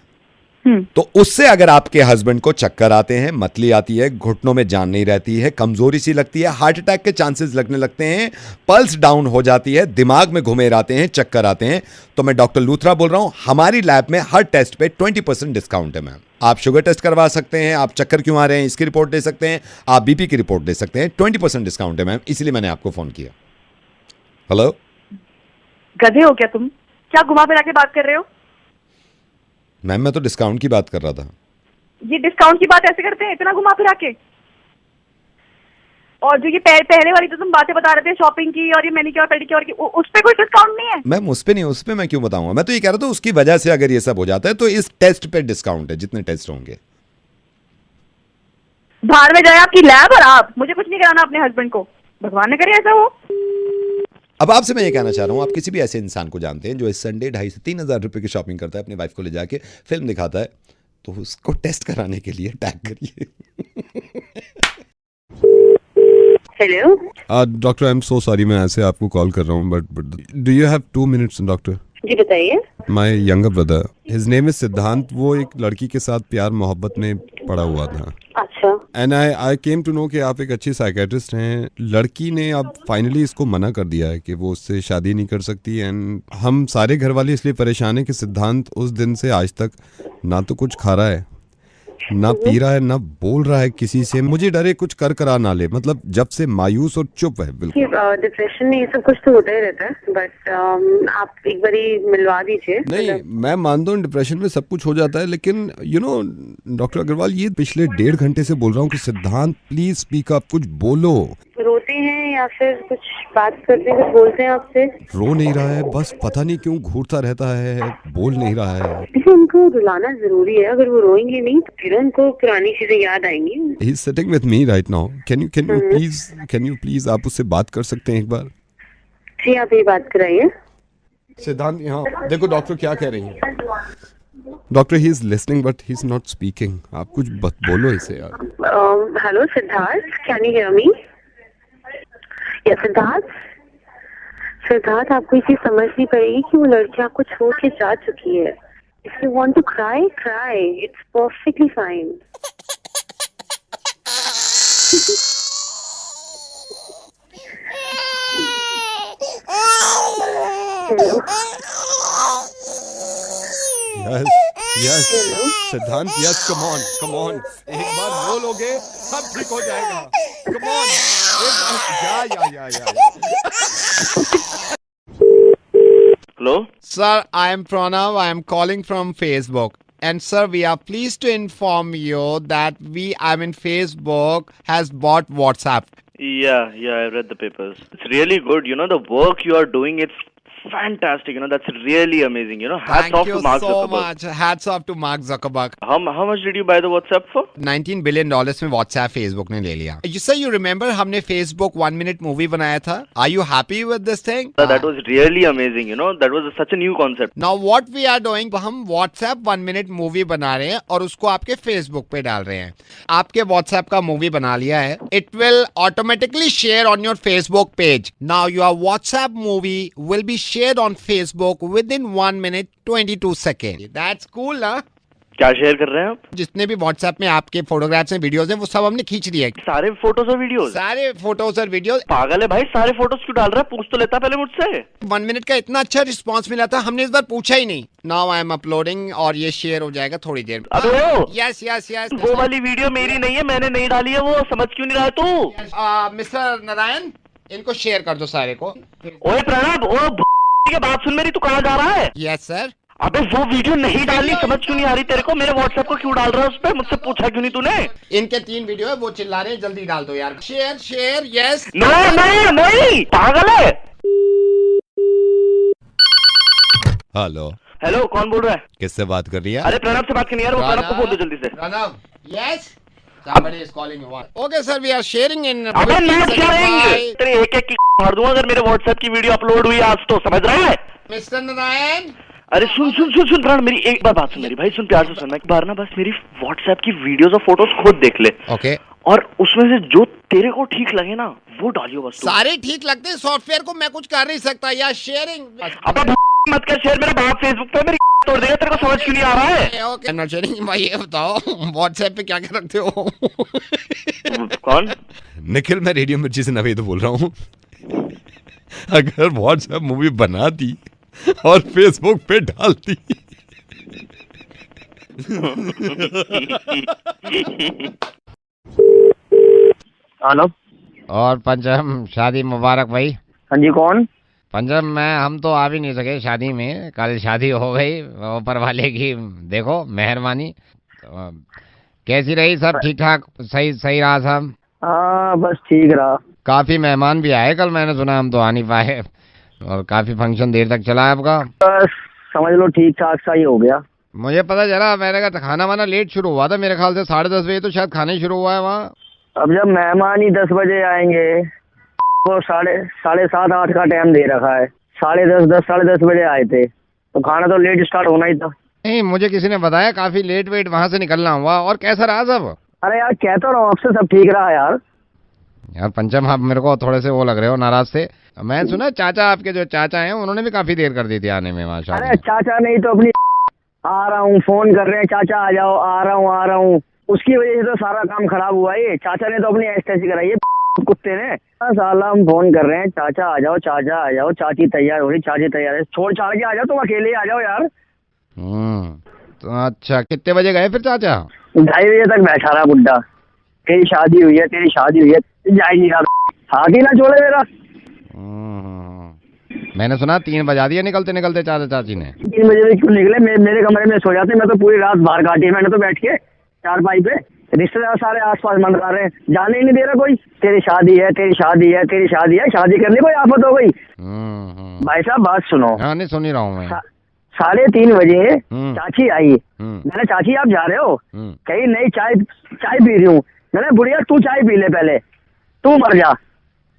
Speaker 2: तो उससे अगर आपके हस्बैंड को चक्कर आते हैं, मतली आती है, घुटनों में जान नहीं रहती है, कमजोरी सी लगती है, हार्ट अटैक के चांसेस लगने लगते हैं, पल्स डाउन हो जाती है, दिमाग में घुमेर आते हैं, चक्कर आते हैं, तो मैं डॉक्टर लूथरा बोल रहा हूं, हमारी लैब में हर टेस्ट पे 20% डिस्काउंट है मैम। आप शुगर टेस्ट करवा सकते हैं, आप चक्कर क्यों आ रहे हैं इसकी रिपोर्ट दे सकते हैं, आप बीपी की रिपोर्ट दे सकते हैं, 20% डिस्काउंट है मैम, इसलिए मैंने आपको फोन किया। हेलो,
Speaker 3: गधे हो क्या तुम? क्या घुमा फिरा के बात कर रहे हो?
Speaker 2: मैम मैं तो डिस्काउंट की बात कर रहा था।
Speaker 3: ये डिस्काउंट की बात ऐसे करते हैं, इतना घुमा फिरा के? और जो ये पहले वाली तो तुम बातें बता रहे थे शॉपिंग की और ये मैनिक्योर पेडिक्योर की, उस पे कोई डिस्काउंट नहीं है?
Speaker 2: मैम उस पे नहीं, उस पे मैं क्यों बताऊंगा, मैं तो ये कह रहा था उसकी वजह से अगर ये सब हो जाता है तो इस टेस्ट पे डिस्काउंट है, जितने टेस्ट होंगे।
Speaker 3: बाहर में जाए आपकी लैब और आप, मुझे कुछ नहीं कराना अपने हस्बैंड को, भगवान ने करे ऐसा हो।
Speaker 2: अब आपसे मैं ये कहना चाह रहा हूँ, आप किसी भी ऐसे इंसान को जानते हैं जो इस संडे 2,500 से 3,000 रुपए की शॉपिंग करता है, अपनी वाइफ को ले जाके फिल्म दिखाता है, तो उसको टेस्ट कराने के लिए टैग करिए।
Speaker 3: Hello
Speaker 2: doctor, I am so sorry, मैं ऐसे आपको कॉल कर रहा हूँ, but do you have 2 minutes doctor?
Speaker 3: जी बताइए।
Speaker 2: My younger brother, his name is Siddhant, वो एक लड़की के साथ प्यार मोहब्बत में पड़ा हुआ था।
Speaker 3: अच्छा।
Speaker 2: And I came to know कि आप एक अच्छी साइकेट्रिस्ट हैं। लड़की ने अब फाइनली इसको मना कर दिया है कि वो उससे शादी नहीं कर सकती, एंड हम सारे घर वाले इसलिए परेशान हैं कि सिद्धांत उस दिन से आज तक ना तो कुछ खा रहा है, ना पी रहा है, ना बोल रहा है किसी से। मुझे डरे कुछ कर करा ना ले, मतलब जब से मायूस और चुप है बिल्कुल।
Speaker 5: डिप्रेशन में ये सब कुछ तो होता ही रहता है, बट आप एक बारी मिलवा दीजिए।
Speaker 2: नहीं, मैं मानता हूँ डिप्रेशन में सब कुछ हो जाता है, लेकिन यू नो डॉक्टर अग्रवाल, ये पिछले 1.5 घंटे से बोल रहा हूँ कि सिद्धांत प्लीज स्पीक अप, कुछ बोलो।
Speaker 5: रोते हैं या फिर कुछ बात करते हैं, कुछ बोलते हैं आपसे?
Speaker 2: रो नहीं रहा है, बस पता नहीं क्यों घूरता रहता है, बोल नहीं रहा है।
Speaker 5: देखिए, उनको रुलाना जरूरी है, अगर वो रोएंगे नहीं तो फिर उनको पुरानी चीजें याद आएंगी।
Speaker 2: He is sitting with me right now. Can you please आप उससे बात कर सकते हैं एक बार?
Speaker 5: जी, आप ये बात कराइए।
Speaker 2: सिद्धांत, यहाँ देखो डॉक्टर क्या कह रही है। Doctor, he is listening but he is not speaking. आप कुछ बोलो इसे यार।
Speaker 5: Hello Siddharth, can you hear me? या सिद्धार्थ, आपको ये चीज समझनी पड़ेगी कि वो लड़की आपको छोड़ के जा चुकी है। If you want to cry, cry, it's perfectly fine.
Speaker 2: Yes, Siddhant, yes, come on, एक बार बोलोगे सब ठीक हो जाएगा। Come on, या।
Speaker 1: Hello?
Speaker 6: Sir, I am Pranav. I am calling from Facebook. And sir, we are pleased to inform you that Facebook has bought WhatsApp.
Speaker 1: Yeah, I read the papers. It's really good. You know, the work you are doing, it's fantastic. You know, that's really amazing. You know, hats
Speaker 6: Thank
Speaker 1: off
Speaker 6: you
Speaker 1: to Mark
Speaker 6: so
Speaker 1: Zuckerberg.
Speaker 6: much. Hats off to Mark Zuckerberg.
Speaker 1: How much did you buy the WhatsApp for?
Speaker 6: $19 billion में WhatsApp Facebook ने ले लिया। You remember हमने Facebook 1 minute movie बनाया था? Are you happy with this thing?
Speaker 1: That was really amazing. You know, that was such a new concept.
Speaker 6: Now what we are doing, हम WhatsApp 1 minute movie बना रहे हैं और उसको आपके Facebook पे डाल रहे हैं। आपके WhatsApp का मूवी बना लिया है। It will automatically share on your Facebook page. Now your WhatsApp movie will be shared on Facebook within 1 minute 22 seconds. That's cool, ना?
Speaker 1: क्या शेयर कर रहे हैं आप?
Speaker 6: जितने भी WhatsApp में आपके फोटोग्राफ्स हैं, वीडियोस हैं, वो सब हमने खींच लिए।
Speaker 1: सारे फोटोज और वीडियोस?
Speaker 6: सारे फोटोज और वीडियोस।
Speaker 1: पागल है भाई, सारे फोटोज क्यों डाल रहा है? पूछ तो लेता पहले मुझसे।
Speaker 6: 1 मिनट का इतना अच्छा रिस्पांस मिला था, हमने इस बार पूछा ही नहीं। नाउ आई एम अपलोडिंग और ये शेयर हो जाएगा थोड़ी देर।
Speaker 1: अबे
Speaker 6: यस यस यस।
Speaker 1: वो वाली वीडियो मेरी नहीं है, मैंने नहीं डाली है वो। समझ क्यों नहीं रहा है तू?
Speaker 6: मिस्टर नारायण, इनको शेयर कर दो सारे को।
Speaker 1: ओए प्रणब, के बात सुन मेरी, तू कहाँ जा रहा है?
Speaker 6: Yes sir.
Speaker 1: अबे वो वीडियो नहीं डालनी, समझ क्यों नहीं आ रही तेरे को? मेरे व्हाट्सएप को क्यों डाल रहा है उस पे? मुझसे पूछा क्यों नहीं तूने?
Speaker 6: इनके 3 वीडियो है, वो चिल्ला रहे हैं, जल्दी डाल दो यार। Share yes.
Speaker 1: नहीं, पागल है।
Speaker 2: हेलो,
Speaker 1: कौन बोल रहा है?
Speaker 2: किससे बात कर रही है?
Speaker 1: अरे प्रणब से बात करनी है यार, वो प्रणब को बोल दो जल्दी से।
Speaker 6: Pranab, yes. Somebody is calling you. Okay sir, we are sharing in.
Speaker 1: अबे not sharing, तेरे एक की मार दूंगा अगर मेरे व्हाट्सएप की वीडियो अपलोड हुई आज तो, समझ रहा है?
Speaker 6: मिस्टर नारायण,
Speaker 1: अरे सुन प्रण, मेरी एक बार बात सुन मेरी भाई, सुन प्यार से सुन। एक बार ना बस मेरी व्हाट्सएप की वीडियोस और फोटोज खुद देख ले।
Speaker 6: ओके।
Speaker 7: और उसमें से जो तेरे को ठीक लगे ना वो डालियो बस।
Speaker 6: सारे ठीक लगते हैं, सॉफ्टवेयर को मैं कुछ कर नहीं सकता या शेयरिंग।
Speaker 7: अब मत कर शेयर, मेरा बाप फेसबुक पे मेरी तोड़ देगा, तेरे को समझ क्यों नहीं आ रहा है?
Speaker 6: Okay not sharing. भाई ये बताओ व्हाट्सएप पे क्या क्या रखते हो?
Speaker 7: कौन?
Speaker 2: निखिल, मैं रेडियो मिर्ची से नवेद बोल रहा हूँ। अगर व्हाट्सएप मूवी बनाती और फेसबुक पे डालती।
Speaker 7: हेलो।
Speaker 6: और पंचम, शादी मुबारक भाई।
Speaker 7: हाँ जी, कौन?
Speaker 6: पंचम हम तो आ भी नहीं सके शादी में, कल शादी हो गई, ऊपर वाले की देखो मेहरबानी। तो, कैसी रही? सब ठीक ठाक? सही सही रहा सब?
Speaker 7: हाँ बस ठीक रहा।
Speaker 6: काफी मेहमान भी आए कल, मैंने सुना, हम तो आ नहीं पाए, और काफी फंक्शन देर तक चला है आपका।
Speaker 7: बस समझ लो ठीक ठाक सा ही हो गया।
Speaker 6: मुझे पता चला, मैंने कहा खाना वाना लेट शुरू हुआ था, मेरे ख्याल से 10:30 बजे तो शायद खाना ही शुरू हुआ है वहाँ।
Speaker 7: अब जब मेहमान ही 10 बजे आएंगे, वो साढ़े 7-8 का टाइम दे रखा है, 10:30 10:30 बजे आए थे, तो खाना तो लेट स्टार्ट होना ही था।
Speaker 6: नहीं, मुझे किसी ने बताया काफी लेट वेट वहाँ से निकलना हुआ। और कैसा रहा सब?
Speaker 7: अरे यार कहता रहा हूँ आपसे, सब ठीक रहा यार।
Speaker 6: यार पंचम, आप मेरे को थोड़े से वो लग रहे हो, नाराज से। मैं सुना चाचा, आपके जो चाचा हैं, उन्होंने भी काफी देर कर दी थी आने में वहाँ शादी।
Speaker 7: अरे चाचा नहीं तो अपनी आ रहा हूँ, फोन कर रहे हैं चाचा आ जाओ, आ रहा हूँ, उसकी वजह से तो सारा काम खराब हुआ। ये चाचा ने तो अपनी ऐसी कराई है कुत्ते ने। साला हम फोन कर रहे हैं चाचा आ जाओ, चाचा आ जाओ, चाची तैयार हो रही, चाची तैयार है, छोड़ छाड़ के आ जाओ, तुम अकेले आ जाओ यार।
Speaker 6: तो अच्छा, कितने बजे गए फिर चाचा?
Speaker 7: 2:30 बजे तक बैठा रहा बुड्ढा, तेरी शादी हुई है, तेरी शादी हुई है, जा ही नहीं रहा, हाथ ही ना छोड़े मेरा।
Speaker 6: मैंने सुना 3 बजा दिया निकलते निकलते चाचा चाची ने।
Speaker 7: 3 बजे भी क्यों निकले? मेरे कमरे में सो जाते, मैं तो पूरी रात बाहर काटी मैंने तो बैठ के चारपाई पे। रिश्तेदार सारे आसपास मंडरा रहे हैं, जाने ही नहीं दे रहा कोई। तेरी शादी है, तेरी शादी है, तेरी शादी है, शादी करने कोई आफत हो गई। भाई साहब बात सुनो।
Speaker 6: हाँ नहीं, सुन ही रहा हूँ मैं।
Speaker 7: 3:30 बजे चाची आई, मैंने चाची आप जा रहे हो? कहीं नहीं, चाय पी रही हूँ। मैंने बुढ़िया तू चाय पी ले पहले, तू मर जा,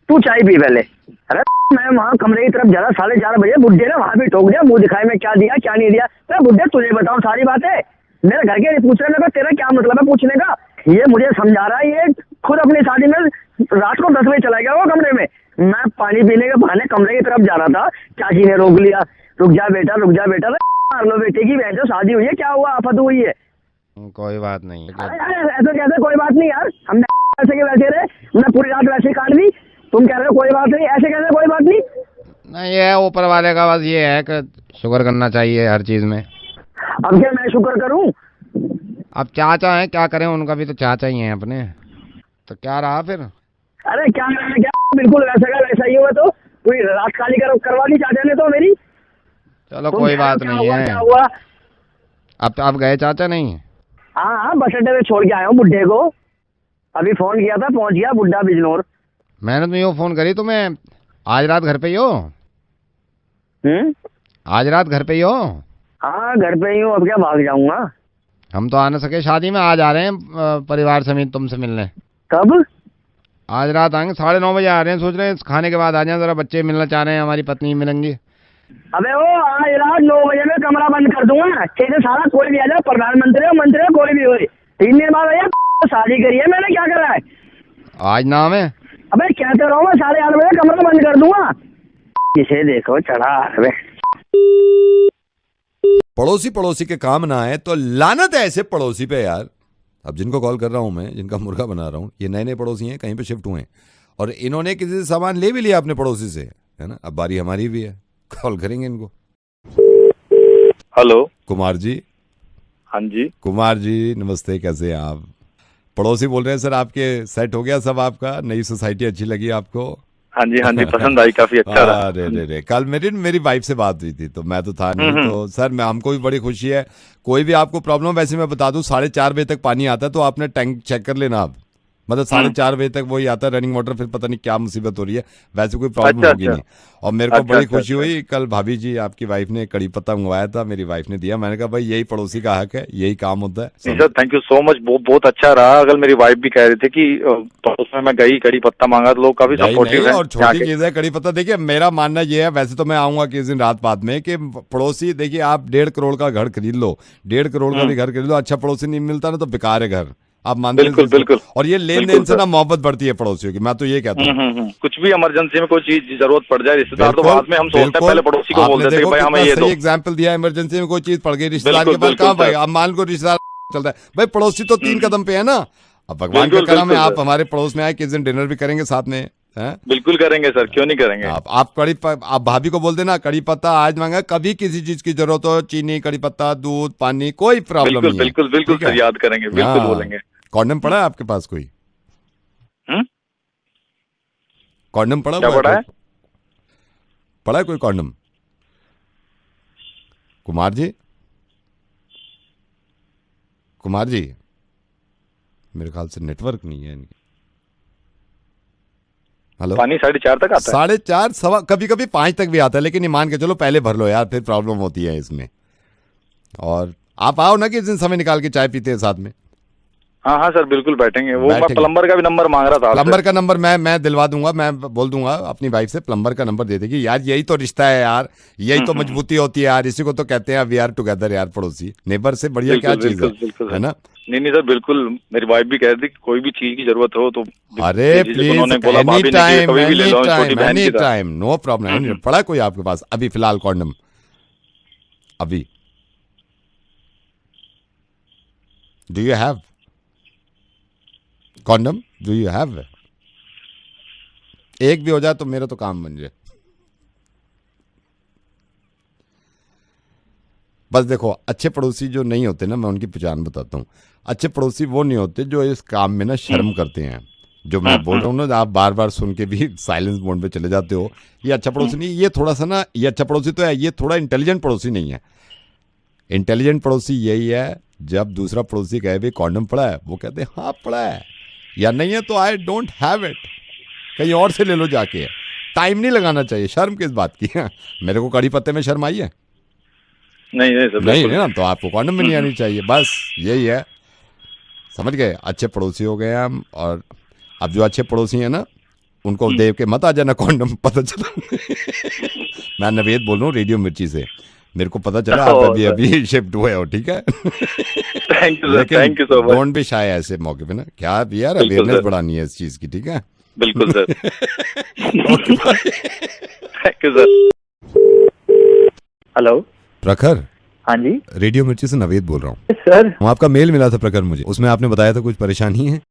Speaker 7: तू चाय पी पहले। अरे मैं वहाँ कमरे की तरफ जा रहा, 4:30 बजे बुड्ढे ने वहाँ भी ठोक दिया, मुंह दिखाए में क्या दिया क्या नहीं दिया। मैं बुड्ढे तुझे बताऊँ सारी बातें, मेरे घर के पूछ रहे, तेरा क्या मतलब है पूछने का? ये मुझे समझा रहा है, ये खुद अपनी शादी में रात को 10 बजे चला गया वो कमरे में। मैं पानी पीने के बहाने कमरे की तरफ जा रहा था, चाची ने रोक लिया, रुक जा बेटा, रुक जा बेटा। मार लो बेटे की बहन, जो शादी हुई है, क्या हुआ, आफत हुई है?
Speaker 6: कोई बात नहीं।
Speaker 7: ऐसे कैसे कोई बात नहीं यार, हमने ऐसे के बैठे रहे, मैं पूरी रात वैसे काट दी, तुम कह रहे हो कोई बात नहीं, ऐसे कैसे कोई बात नहीं?
Speaker 6: नहीं, ये ऊपर वाले का बस ये है कि शुक्र करना चाहिए हर चीज में।
Speaker 7: अब क्या मैं शुक्र करूं?
Speaker 6: अब चाचा है, क्या करें, उनका भी तो चाचा ही है अपने। तो क्या रहा फिर?
Speaker 7: अरे क्या बिल्कुल वैसा का वैसा ही हुआ, तो पूरी रात खाली करवा दी चाचा ने तो मेरी।
Speaker 6: चलो कोई बात नहीं है।
Speaker 7: क्या हुआ?
Speaker 6: अब तो आप गए चाचा नहीं?
Speaker 7: हाँ बस अड्डे में छोड़ के आया हूँ बुड्ढे को, अभी फोन किया था, पहुंच गया बुड्ढा बिजनौर।
Speaker 6: मैंने तो यूँ फोन करी तुम्हें, आज रात घर पे ही हो? आज रात घर पे ही हो?
Speaker 7: हाँ घर पे ही हूँ, अब क्या भाग जाऊंगा।
Speaker 6: हम तो आ न सके शादी में, आज आ रहे हैं परिवार समेत तुमसे मिलने।
Speaker 7: कब?
Speaker 6: आज रात आएंगे, 9:30 बजे आ रहे हैं, सोच रहे हैं खाने के बाद आ जाए, जरा बच्चे मिलना चाह रहे हैं, हमारी पत्नी मिलेंगी।
Speaker 7: अबे वो आज रात 9 बजे में कमरा बंद कर दूंगा, कैसे सारा कोई भी आ जाए, प्रधानमंत्री हो मंत्री हो कोई भी हो, 3 दिन बाद भैया शादी करी है मैंने, क्या करा है?
Speaker 6: आज नाम है?
Speaker 7: अबे कहते रहो, मैं 8:30 बजे कमरा बंद कर दूंगा। किसे देखो चढ़ा।
Speaker 2: पड़ोसी के काम ना आए तो लानत है ऐसे पड़ोसी पे यार। अब जिनको कॉल कर रहा हूं मैं, जिनका मुर्गा बना रहा हूं, ये नए पड़ोसी हैं, कहीं पे शिफ्ट हुए हैं और इन्होंने किसी से सामान ले भी लिया अपने पड़ोसी से, है ना। अब बारी हमारी भी है, कॉल करेंगे इनको।
Speaker 8: हेलो
Speaker 2: कुमार जी।
Speaker 8: हाँ जी
Speaker 2: कुमार जी नमस्ते, कैसे हैं आप? पड़ोसी बोल रहे हैं सर, आपके सेट हो गया सब, आपका नई सोसाइटी अच्छी लगी आपको?
Speaker 8: हाँ जी पसंद आई, काफी अच्छा रहा।
Speaker 2: अरे कल मेरी वाइफ से बात हुई थी, तो मैं तो था नहीं, तो सर मैं हमको भी बड़ी खुशी है। कोई भी आपको प्रॉब्लम, वैसे मैं बता दूं 4:30 बजे तक पानी आता है, तो आपने टैंक चेक कर लेना आप, मतलब 4:30 बजे तक वही आता है रनिंग वाटर, फिर पता नहीं क्या मुसीबत हो रही है, वैसे कोई प्रॉब्लम होगी नहीं। और मेरे को बड़ी खुशी हुई, कल भाभी जी आपकी वाइफ ने कड़ी पत्ता मंगवाया था, मेरी वाइफ ने दिया, मैंने कहा भाई यही पड़ोसी का हक है, यही काम होता है।
Speaker 8: Sir thank you so much, बहुत अच्छा रहा। अगर मेरी वाइफ भी कह रही थी कि पड़ोस में मैं गई कड़ी पत्ता मांगा, तो लोग काफी सपोर्टिव है।
Speaker 2: और छोटी चीज है कड़ी पत्ता। देखिए मेरा मानना ये है, वैसे तो मैं आऊंगा किस दिन रात बाद में, कि पड़ोसी देखिए, आप 1.5 करोड़ का घर खरीद लो, 1.5 करोड़ का भी घर खरीद लो, अच्छा पड़ोसी नहीं मिलता ना तो बेकार है घर, आप मानते हैं?
Speaker 8: बिल्कुल बिल्कुल।
Speaker 2: और ये लेन
Speaker 8: बिल्कुल
Speaker 2: देन से ना मोहब्बत बढ़ती है पड़ोसियों की, मैं तो ये कहता हूँ।
Speaker 8: कुछ भी इमरजेंसी में कोई चीज जरूरत पड़ जाए रिश्तेदार तो
Speaker 2: बिल्कुल,
Speaker 8: बाद में हम सोचते हैं,
Speaker 2: बिल्कुल।
Speaker 8: पहले पड़ोसी को
Speaker 2: आपने
Speaker 8: बोल देते हैं
Speaker 2: देखो
Speaker 8: कि भाई हमें
Speaker 2: कितना
Speaker 8: ये दो।
Speaker 2: सही एग्जाम्पल दिया, इमरजेंसी में कोई चीज पड़ गई रिश्तेदार
Speaker 8: बिल्कुल,
Speaker 2: के पास,
Speaker 8: बिल्कुल,
Speaker 2: कहाँ भाई?
Speaker 8: सर।
Speaker 2: अब मान को रिश्तेदार चलता है भाई, पड़ोसी तो 3 कदम पे है ना। अब भगवान का
Speaker 8: बिल्कुल,
Speaker 2: करम है,
Speaker 8: बिल्कुल,
Speaker 2: आप
Speaker 8: सर।
Speaker 2: हमारे पड़ोस में आए, किस दिन डिनर भी करेंगे साथ में, हैं?
Speaker 8: बिल्कुल करेंगे सर, क्यों नहीं करेंगे।
Speaker 2: आप आप भाभी को बोल देना कड़ी पत्ता आज मांगा, कभी किसी चीज की जरूरत हो, चीनी, कड़ी पत्ता, दूध, पानी, कोई प्रॉब्लम
Speaker 8: बिल्कुल
Speaker 2: नहीं है।
Speaker 8: बिल्कुल बिल्कुल
Speaker 2: ठीक है?
Speaker 8: सर, याद करेंगे, बिल्कुल
Speaker 2: हाँ।
Speaker 8: बोलेंगे।
Speaker 2: कॉन्डम पड़ा है आपके पास कोई? कॉन्डम पड़ा
Speaker 8: क्या
Speaker 2: हुआ
Speaker 8: पड़ा है?
Speaker 2: पड़ा है कोई कॉन्डम? कुमार जी, कुमार जी, मेरे ख्याल से नेटवर्क नहीं है इनकी। हेलो,
Speaker 8: पानी 4:30 तक आता है?
Speaker 2: 4:30 सवा, कभी कभी 5 तक भी आता है, लेकिन ये मान के चलो पहले भर लो यार, फिर प्रॉब्लम होती है इसमें। और आप आओ ना किस दिन समय निकाल के चाय पीते हैं साथ में।
Speaker 8: हाँ हाँ सर, बिल्कुल बैठेंगे। वो मैं
Speaker 2: बैठेंगे।
Speaker 8: प्लम्बर का भी नंबर मांग रहा था आपसे।
Speaker 2: प्लम्बर का नंबर मैं दिलवा दूंगा, मैं बोल दूंगा अपनी वाइफ से प्लम्बर का नंबर दे देगी यार। यही तो रिश्ता है यार, यही तो मजबूती होती है यार, इसी को तो कहते हैं वी आर टुगेदर यार। पड़ोसी नेबर से बढ़िया क्या
Speaker 8: बिल्कुल,
Speaker 2: चीज
Speaker 8: बिल्कुल, बिल्कुल
Speaker 2: है ना?
Speaker 8: नहीं सर, बिल्कुल। मेरी वाइफ भी कह रही थी कि कोई भी चीज की जरूरत हो तो
Speaker 2: अरे प्लीज,
Speaker 8: उन्होंने बोला भाभी ने कि कभी भी ले लो, छोटी बहन की तरह।
Speaker 2: Time, no problem. पड़ा कोई आपके पास अभी फिलहाल कॉन्डम? अभी do you have condom? Do you have? एक भी हो जाए तो मेरा तो काम बन जाए। बस देखो, अच्छे पड़ोसी जो नहीं होते ना, मैं उनकी पहचान बताता हूँ। अच्छे पड़ोसी वो नहीं होते जो इस काम में ना शर्म करते हैं। जो मैं बोल रहा हूँ ना, आप बार बार सुन के भी साइलेंस मोड पे चले जाते हो, ये अच्छा पड़ोसी नहीं। ये थोड़ा सा ना, ये अच्छा पड़ोसी तो है, ये थोड़ा इंटेलिजेंट पड़ोसी नहीं है। इंटेलिजेंट पड़ोसी यही है जब दूसरा पड़ोसी कहे भी कॉन्डम पड़ा है, वो कहते हैं हाँ पड़ा है, या नहीं है तो आई डोंट हैव इट, कहीं और से ले लो जाके। टाइम नहीं लगाना चाहिए, शर्म किस बात की है? मेरे को कड़ी पत्ते में शर्म आई है?
Speaker 8: नहीं नहीं सर,
Speaker 2: नहीं
Speaker 8: बिल्कुल।
Speaker 2: ना, तो आपको कॉन्डम में नहीं आनी चाहिए। बस यही है, समझ गए? अच्छे पड़ोसी हो गए हम। और अब जो अच्छे पड़ोसी हैं ना, उनको देव के मत आ जाना कॉन्डम, पता चला। मैं नवेद बोल रहा हूँ रेडियो मिर्ची से, मेरे को पता चला आप अभी अभी शिफ्ट हुए हो, ठीक है?
Speaker 8: Thank you sir, thank you so much.
Speaker 2: Don't be shy ऐसे मौके पे ना, क्या यार
Speaker 8: बिल्कुल
Speaker 2: अवेयरनेस
Speaker 8: सर।
Speaker 2: बढ़ानी है इस चीज की, ठीक है?
Speaker 8: बिल्कुल sir.
Speaker 2: Okay bye.
Speaker 8: Thank you sir.
Speaker 4: Hello,
Speaker 2: Prakhar,
Speaker 4: हाँ जी
Speaker 2: रेडियो मिर्ची से नवेद बोल रहा हूँ।
Speaker 4: सर।
Speaker 2: आपका मेल मिला था प्रखर मुझे, उसमें आपने बताया था कुछ परेशानी है।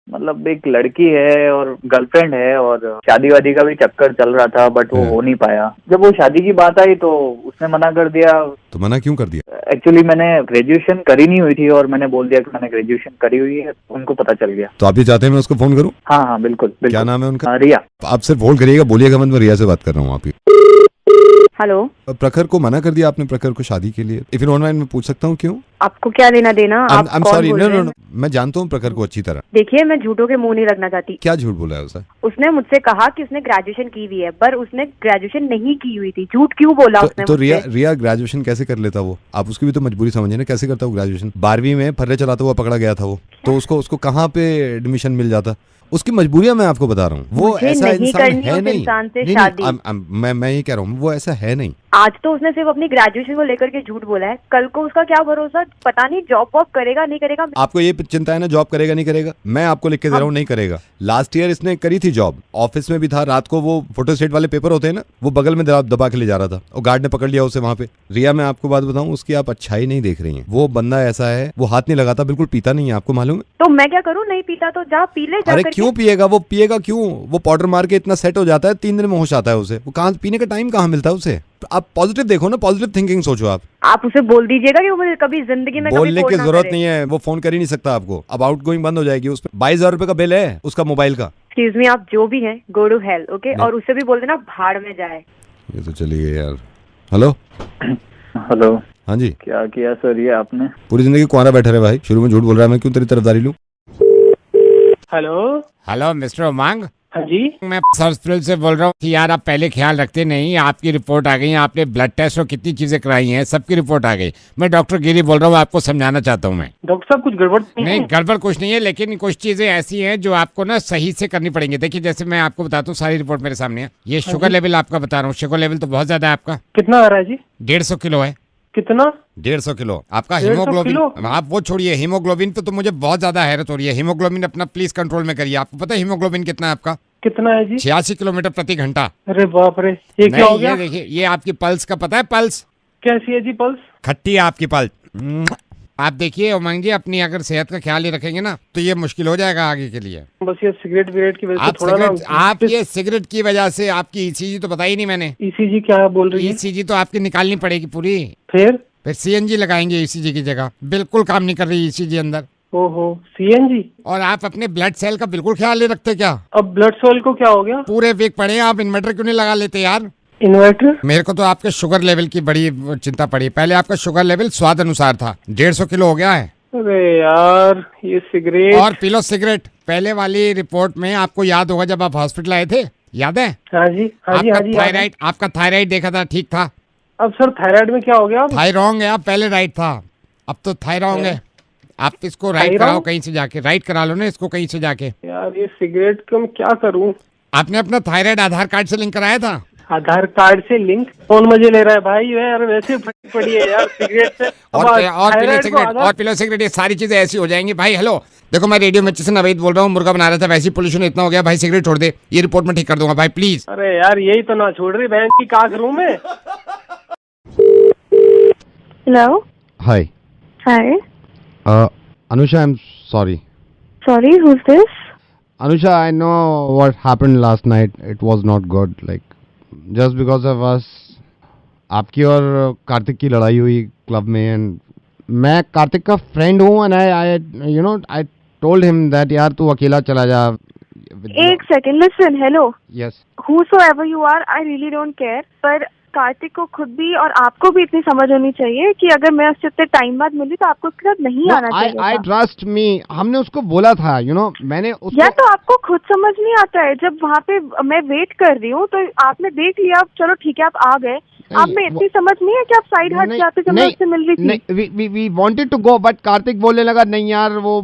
Speaker 4: मतलब एक लड़की है और गर्लफ्रेंड है और शादी वादी का भी चक्कर चल रहा था, बट वो हो नहीं पाया। जब वो शादी की बात आई तो उसने मना कर दिया।
Speaker 2: तो मना क्यों कर दिया?
Speaker 4: एक्चुअली मैंने ग्रेजुएशन करी नहीं हुई थी और मैंने बोल दिया कि मैंने ग्रेजुएशन करी हुई है, उनको पता चल गया।
Speaker 2: तो आप ये चाहते हैं मैं उसको फोन करूं?
Speaker 4: हाँ हाँ बिल्कुल बिल्कुल।
Speaker 2: क्या नाम है उनका?
Speaker 4: रिया।
Speaker 2: आप सिर्फ होल्ड करिएगा, बोलिएगा मत, मैं रिया से बात कर रहा हूँ आपकी।
Speaker 3: हेलो,
Speaker 2: प्रखर को मना कर दिया आपने, प्रखर को शादी के लिए। इफ यू डोंट माइंड मैं पूछ सकता हूँ क्यों?
Speaker 3: आपको क्या लेना देना? आप
Speaker 2: I'm
Speaker 3: कौन
Speaker 2: sorry,
Speaker 3: बोल
Speaker 2: no,
Speaker 3: रहे
Speaker 2: no,
Speaker 3: हैं?
Speaker 2: no, मैं जानता हूँ प्रखर को अच्छी तरह।
Speaker 3: देखिए, मैं झूठों के मुंह नहीं रखना चाहती।
Speaker 2: क्या झूठ बोला है उसे?
Speaker 3: उसने मुझसे कहा कि उसने ग्रेजुएशन की हुई है, पर उसने ग्रेजुएशन नहीं की हुई थी। झूठ क्यों बोला उसने
Speaker 2: तो
Speaker 3: मुझसे?
Speaker 2: रिया ग्रेजुएशन कैसे कर लेता वो? आप उसकी भी तो मजबूरी समझिए ना, कैसे करता वो ग्रेजुएशन? 12वीं में फर्रे चलाता हुआ पकड़ा गया था वो, तो उसको कहाँ पे एडमिशन मिल जाता? उसकी मजबूरियां मैं आपको बता रहा हूँ। वो
Speaker 3: मुझे
Speaker 2: ऐसा
Speaker 3: नहीं
Speaker 2: इंसान
Speaker 3: करनी
Speaker 2: है
Speaker 3: उस
Speaker 2: नहीं।
Speaker 3: इंसान से
Speaker 2: नहीं,
Speaker 3: शादी।
Speaker 2: मैं ये कह रहा हूँ, वो ऐसा है नहीं।
Speaker 3: आज तो उसने सिर्फ अपनी ग्रेजुएशन को लेकर के झूठ बोला है, कल को उसका क्या भरोसा, पता नहीं जॉब वॉब करेगा नहीं करेगा।
Speaker 2: आपको ये चिंता है ना जॉब करेगा नहीं करेगा? मैं आपको लिख के दे रहा हूँ, नहीं करेगा। लास्ट ईयर इसने करी थी जॉब, ऑफिस में भी था, रात को वो फोटोस्टेट वाले पेपर होते हैं ना, वो बगल में दबा के ले जा रहा था और गार्ड ने पकड़ लिया उसे वहां पे। रिया, मैं आपको बात बताऊं, उसकी आप अच्छाई नहीं देख रही हैं। वो बंदा ऐसा है, वो हाथ नहीं लगाता, बिल्कुल पीता नहीं है, आपको मालूम है?
Speaker 3: तो मैं क्या करूँ? नहीं पीता तो जा पी ले।
Speaker 2: अरे क्यों पिएगा? वो पिएगा क्यों? वो पाउडर मार के इतना सेट हो जाता है, 3 दिन में होश आता है उसे। वो कहाँ पीने का टाइम कहाँ मिलता है उसे? आप पॉजिटिव देखो ना, पॉजिटिव थिंकिंग सोचो। आप
Speaker 3: उसे बोल दीजिएगा कि वो मुझे कभी जिंदगी में
Speaker 2: बोलने
Speaker 3: कभी
Speaker 2: की
Speaker 3: फोन ना
Speaker 2: जरूरत
Speaker 3: करे।
Speaker 2: नहीं है, वो फोन कर ही नहीं सकता आपको। अब आउटगोइंग बंद हो जाएगी। उस पर 22,000 रुपए का बिल है उसका मोबाइल का।
Speaker 3: एक्सक्यूज मी, आप जो भी हैं, गो टू हेल, ओके? और उससे भी बोल देना भाड़ में जाए।
Speaker 2: ये तो चली गई यार। हेलो
Speaker 4: हेलो,
Speaker 2: हाँ जी।
Speaker 4: क्या किया सर ये आपने?
Speaker 2: पूरी जिंदगी कुंवारा बैठा रहे भाई, शुरू में झूठ बोल रहा है, मैं क्यों तेरी तरफदारी लूं?
Speaker 6: हेलो मिस्टर उमंग,
Speaker 4: हाँ जी।
Speaker 6: मैं हॉस्पिटल से बोल रहा हूँ कि यार आप पहले ख्याल रखते नहीं। आपकी रिपोर्ट आ गई, आपने ब्लड टेस्ट और कितनी चीजें कराई हैं, सबकी रिपोर्ट आ गई। मैं डॉक्टर गिरी बोल रहा हूँ, आपको समझाना चाहता हूँ मैं।
Speaker 4: डॉक्टर साहब कुछ गड़बड़
Speaker 6: नहीं, गड़बड़ कुछ नहीं है, लेकिन कुछ चीजें ऐसी हैं जो आपको ना सही से करनी पड़ेंगी। देखिए, जैसे मैं आपको बताता हूँ, सारी रिपोर्ट मेरे सामने है। ये शुगर लेवल आपका बता रहा हूँ, शुगर लेवल तो बहुत ज्यादा है आपका।
Speaker 4: कितना आ रहा है जी?
Speaker 6: 150 किलो है।
Speaker 9: कितना?
Speaker 6: 150 किलो आपका
Speaker 9: 150
Speaker 6: हीमोग्लोबिन।
Speaker 9: किलो?
Speaker 6: आप वो छोड़िए, हीमोग्लोबिन पे तो मुझे बहुत ज्यादा हैरत हो रही है। हीमोग्लोबिन अपना प्लीज कंट्रोल में करिए। आपको पता है हीमोग्लोबिन कितना है आपका?
Speaker 9: कितना है जी?
Speaker 6: 86 किलोमीटर प्रति घंटा।
Speaker 9: अरे बाप रे, ये क्या हो गया?
Speaker 6: ये देखिए, ये आपकी पल्स का पता है? पल्स
Speaker 9: कैसी है जी पल्स?
Speaker 6: खट्टी है आपकी पल्स। आप देखिए उमंग जी, अपनी अगर सेहत का ख्याल ही रखेंगे ना तो ये मुश्किल हो जाएगा आगे के लिए।
Speaker 9: बस ये सिगरेट विगरेट की वजह से
Speaker 6: आप
Speaker 9: थोड़ा
Speaker 6: सिगरेट,
Speaker 9: ना
Speaker 6: आप ये सिगरेट की वजह से आपकी ईसीजी तो बताई नहीं मैंने।
Speaker 9: ईसीजी क्या बोल रही है?
Speaker 6: ईसीजी तो आपकी निकालनी पड़ेगी पूरी।
Speaker 9: फिर
Speaker 6: सीएनजी लगाएंगे ईसीजी की जगह। बिल्कुल काम नहीं कर रही ईसीजी अंदर।
Speaker 9: ओहो, सीएनजी?
Speaker 6: और आप अपने ब्लड सेल का बिल्कुल ख्याल नहीं रखते क्या?
Speaker 9: अब ब्लड सेल को क्या हो गया?
Speaker 6: पूरे वीक पड़े आप इन्वर्टर क्यों नहीं लगा लेते यार?
Speaker 9: इन्वर्टर?
Speaker 6: मेरे को तो आपके शुगर लेवल की बड़ी चिंता पड़ी। पहले आपका शुगर लेवल स्वाद अनुसार था, 150 किलो हो गया है।
Speaker 9: अरे यार, ये सिगरेट।
Speaker 6: और पी लो सिगरेट। पहले वाली रिपोर्ट में आपको याद होगा जब आप हॉस्पिटल आए थे, याद है?
Speaker 9: हाँ जी, हाँ जी, हाँ जी।
Speaker 6: थायराइड, आपका थायराइड देखा था, ठीक था।
Speaker 9: अब सर थायराइड में क्या हो गया?
Speaker 6: थायरॉन्ग है, आप पहले राइट था, अब तो थायरॉन्ग है। आप इसको राइट कराओ कहीं से जाके, राइट करा लो ना इसको कहीं से जाके।
Speaker 9: यार ये सिगरेट को मैं क्या करूं?
Speaker 6: आपने अपना थायराइड आधार कार्ड से लिंक कराया था?
Speaker 9: आधार कार्ड से लिंक? कौन मजे ले रहा है भाई? यार वैसे फटी पड़ी है यार सिगरेट से।
Speaker 6: और पिलो सिगरेट, ये सारी चीजें ऐसी हो जाएंगी भाई। हेलो देखो, मैं रेडियो मिर्ची से नवीद बोल रहा हूँ। मुर्गा बना रहा था, वैसे पोल्यूशन इतना हो गया भाई, सिगरेट छोड़ दे, ये रिपोर्ट में ठीक कर दूंगा भाई प्लीज।
Speaker 9: अरे यार यही तो ना छोड़ रही बहन की, क्या करूं मैं?
Speaker 5: Hello.
Speaker 2: Hi.
Speaker 5: Hi.
Speaker 2: Anusha, I'm sorry.
Speaker 5: Sorry, who's this?
Speaker 2: Anusha, I know what happened last night. It was not good. Like, just because of us, आपकी और कार्तिक की लड़ाई हुई क्लब में, एंड मैं कार्तिक का फ्रेंड हूँ, and I told him that यार तू अकेला चला जा।
Speaker 5: एक second, listen, hello.
Speaker 2: Yes.
Speaker 5: Whosoever you are, I really don't care. पर कार्तिक को खुद भी और आपको भी इतनी समझ होनी चाहिए कि अगर मैं उससे इतने टाइम बाद मिली तो आपको उसके साथ नहीं आना चाहिए।
Speaker 2: आई ट्रस्ट मी, हमने उसको बोला था, मैंने उसको।
Speaker 5: या तो आपको खुद समझ नहीं आता है, जब वहाँ पे मैं वेट कर रही हूँ तो आपने देख लिया, चलो ठीक है आप आ गए, आप में इतनी समझ नहीं है कि आप साइड हट जाते जब मैं उससे मिल रही थी।
Speaker 2: We wanted to go, but Kartik बोलने लगा नहीं यार वो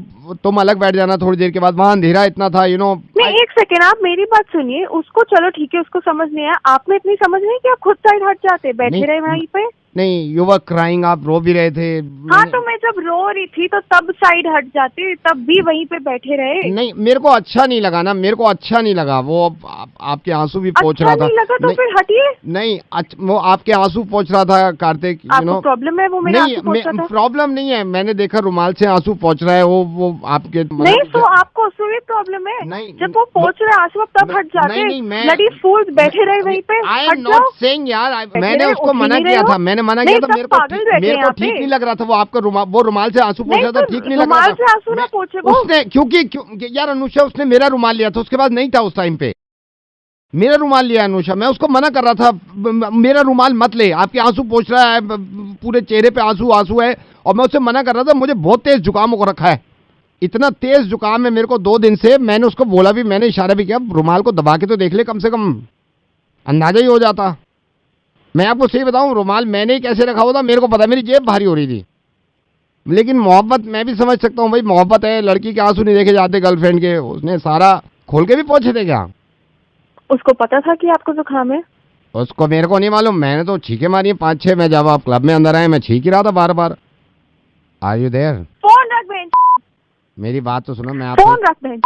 Speaker 2: तुम अलग बैठ जाना थोड़ी देर के बाद, वहाँ अंधेरा इतना था,
Speaker 5: नहीं, एक सेकेंड, आप मेरी बात सुनिए। उसको चलो ठीक है, उसको समझ नहीं आया, आप में इतनी समझ नहीं कि आप खुद साइड हट जाते, बैठे रहे वहीं पे।
Speaker 2: नहीं, यू वर क्राइंग, आप रो भी रहे थे।
Speaker 5: हाँ तो मैं जब रो रही थी तो तब साइड हट जाते, तब भी वहीं पे बैठे रहे।
Speaker 2: नहीं, मेरे को अच्छा नहीं लगा ना, मेरे को अच्छा नहीं लगा वो आपके आंसू भी पोंछ रहा था।
Speaker 5: नहीं लगा तो फिर हटिए।
Speaker 2: नहीं, वो आपके आंसू पोंछ रहा था कार्तिक।
Speaker 5: आपको प्रॉब्लम है? वो मेरे आंसू पोंछ रहा था।
Speaker 2: प्रॉब्लम नहीं है, मैंने देखा रुमाल से आंसू पोंछ रहा है वो आपके।
Speaker 5: नहीं, तो आपको उससे भी प्रॉब्लम है?
Speaker 2: नहीं,
Speaker 5: जब वो पोंछ रहे आंसू तब हट जाते। ब्लडी फूल्स, बैठे रहे वहीं पे।
Speaker 2: आई एम नॉट सेइंग यार, मैंने उसको मना किया था, मेरे को ठीक नहीं लग रहा था। वो आपका वो रुमाल से आंसू पोंछ रहा था, ठीक नहीं लग रहा था।
Speaker 5: रुमाल से आंसू ना पोंछे वो।
Speaker 2: उसने क्योंकि यार अनुषा, उसने मेरा रुमाल लिया था, उसके बाद नहीं था उस टाइम पे, मेरा रुमाल लिया अनुषा, मैं उसको मना कर रहा था मेरा रुमाल मत ले, आपके आंसू पोंछ रहा है, पूरे चेहरे पे आंसू है, और मैं उससे मना कर रहा था। मुझे बहुत तेज जुकाम हो रखा है, इतना तेज जुकाम है मेरे को 2 दिन से। मैंने उसको बोला भी, मैंने इशारा भी किया, रुमाल को दबा के तो देख ले, कम से कम अंदाजा ही हो जाता। मैं आपको सही बताऊं, रुमाल मैंने ही कैसे रखा हुआ था मेरे को पता, मेरी जेब भारी हो रही थी। लेकिन मोहब्बत मैं भी समझ सकता हूँ भाई, मोहब्बत है, लड़की के आंसू नहीं देखे जाते गर्लफ्रेंड के। उसने सारा खोल के भी पहुंचे थे क्या?
Speaker 5: उसको पता था कि आपको जुकाम है?
Speaker 2: उसको मेरे को नहीं मालूम, मैंने तो छींके मारी 5-6। मैं जब आप क्लब में अंदर आए, मैं छींक ही रहा था बार बार। Are you there?
Speaker 5: फोन रख बहन।
Speaker 2: मेरी बात तो सुनो, मैं आपको
Speaker 5: फोन रख बहन।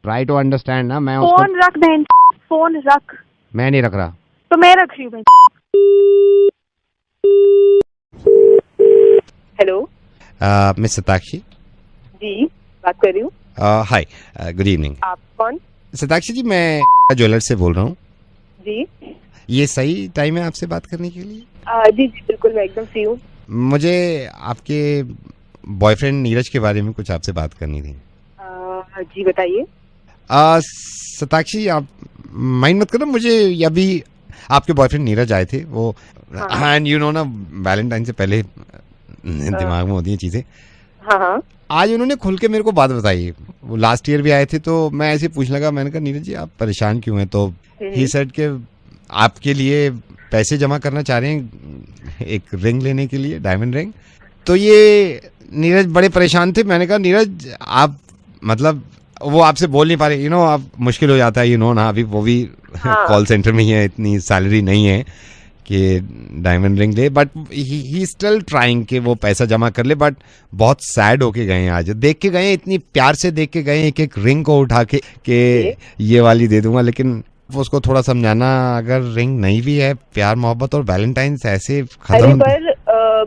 Speaker 2: ट्राई टू अंडरस्टैंड ना। मैं
Speaker 5: फोन रख बहन, फोन रख।
Speaker 2: मैं नहीं रख रहा।
Speaker 5: तो मैं रख रही हूँ बहन। हेलो,
Speaker 6: मिस सताक्षी
Speaker 5: जी बात कर रही हूँ।
Speaker 6: हाय, गुड इवनिंग।
Speaker 5: आप कौन?
Speaker 6: सताक्षी जी, मैं ज्वेलर से बोल रहा हूँ।
Speaker 5: जी,
Speaker 6: ये सही टाइम है आपसे बात करने के लिए?
Speaker 5: जी जी बिल्कुल, मैं एकदम फ्री हूँ।
Speaker 6: मुझे आपके बॉयफ्रेंड नीरज के बारे में कुछ आपसे बात करनी थी।
Speaker 5: जी बताइए।
Speaker 6: सताक्षी, आप माइंड मत करो, मुझे अभी आपके बॉयफ्रेंड नीरज आए थे, वो एंड यू नो ना, वैलेंटाइन से पहले दिमाग में होती हैं चीजें।
Speaker 5: हाँ।
Speaker 6: आज उन्होंने खुल के मेरे को बात बताई। वो लास्ट ईयर भी आए थे, तो मैं ऐसे पूछने लगा, मैंने कहा नीरज जी आप परेशान क्यों हैं? तो ही सेड के आपके लिए पैसे जमा करना चाह रहे हैं, एक रिंग लेने के लिए, डायमंड रिंग। तो ये नीरज बड़े परेशान थे। मैंने कहा नीरज आप, मतलब वो आपसे बोल नहीं पा रहे, आप मुश्किल हो जाता है, ना, अभी वो भी कॉल सेंटर में ही है, इतनी सैलरी नहीं है, कि डायमंड रिंग ले, बट ही स्टिल ट्राइंग कि वो पैसा जमा कर ले। बट बहुत सैड होके गए हैं आज, देख के गए, इतनी प्यार से देख के गए एक एक रिंग को उठा के कि ये वाली दे दूंगा। लेकिन उसको थोड़ा समझाना, अगर रिंग नहीं भी है, प्यार मोहब्बत और वैलेंटाइंस ऐसे खत्म।
Speaker 3: पर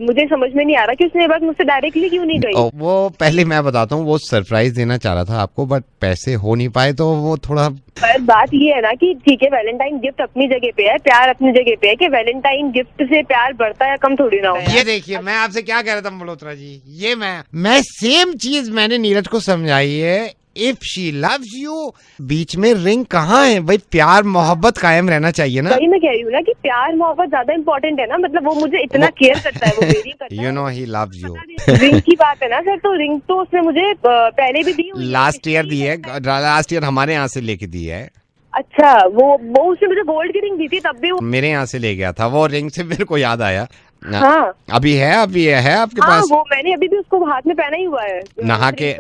Speaker 3: मुझे समझ में नहीं आ रहा कि उसने ये बात मुझसे डायरेक्टली क्यों नहीं कही।
Speaker 6: वो पहले मैं बताता हूँ, वो सरप्राइज देना चाह रहा था आपको, बट पैसे हो नहीं पाए तो वो थोड़ा।
Speaker 3: पर बात ये है ना कि ठीक है, वैलेंटाइन गिफ्ट अपनी जगह पे है, प्यार अपनी जगह पे है, कि वैलेंटाइन गिफ्ट से प्यार बढ़ता है या कम थोड़ी ना हो।
Speaker 6: ये देखिए, मैं आपसे क्या कह रहा था मल्होत्रा जी, ये मैं सेम चीज मैंने नीरज को समझाई है। इफ शी लव्स यू, बीच में रिंग कहाँ है भाई, प्यार मोहब्बत कायम रहना चाहिए ना।
Speaker 3: वही मैं कह रही हूँ ना कि प्यार मोहब्बत ज्यादा इंपॉर्टेंट है ना, मतलब वो मुझे इतना केयर करता है, वो मेरी करता है।
Speaker 6: You know he loves you.
Speaker 3: Ring की बात है ना सर, तो रिंग तो उसने मुझे पहले भी दी हुई है।
Speaker 6: लास्ट ईयर दी है, लास्ट ईयर हमारे यहाँ से लेके दी है।
Speaker 3: अच्छा, वो उसने मुझे गोल्ड की रिंग दी थी, तब भी वो
Speaker 6: मेरे यहाँ से ले गया था। वो रिंग से मेरे को याद आया।
Speaker 3: हाँ,
Speaker 6: अभी है आपके
Speaker 3: हाँ,
Speaker 6: पास?
Speaker 3: वो मैंने अभी भी उसको हाथ में पहना ही हुआ है।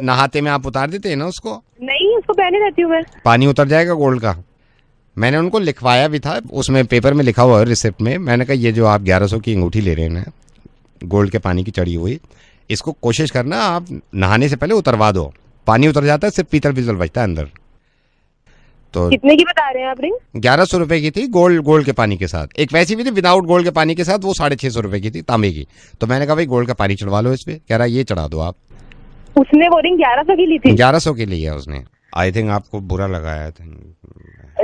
Speaker 6: नहाते में आप उतार देते हैं ना उसको?
Speaker 3: नहीं, उसको पहने रहती हूँ मैं।
Speaker 6: पानी उतर जाएगा गोल्ड का? मैंने उनको लिखवाया भी था, उसमें पेपर में लिखा हुआ है रिसिप्ट में। मैंने कहा ये जो आप 1100 की अंगूठी ले रहे हैं ना, गोल्ड के पानी की चढ़ी हुई, इसको कोशिश करना आप नहाने से पहले उतरवा दो। पानी उतर जाता है, सिर्फ पीतल पीतल बचता है अंदर। तो
Speaker 3: कितने की बता रहे हैं आप रिंग?
Speaker 6: 1100 रुपए की थी, गोल्ड के पानी के साथ। एक वैसी भी थी विदाउट गोल्ड के पानी के साथ, वो 650 रुपए की थी, तांबे की। तो मैंने कहा भाई गोल्ड का पानी चढ़वा लो इस पे। कह रहा ये चढ़ा दो आप।
Speaker 3: उसने वो रिंग 1100 की ली थी?
Speaker 6: 1100 की ली है उसने। आई थिंक आपको बुरा लगा है।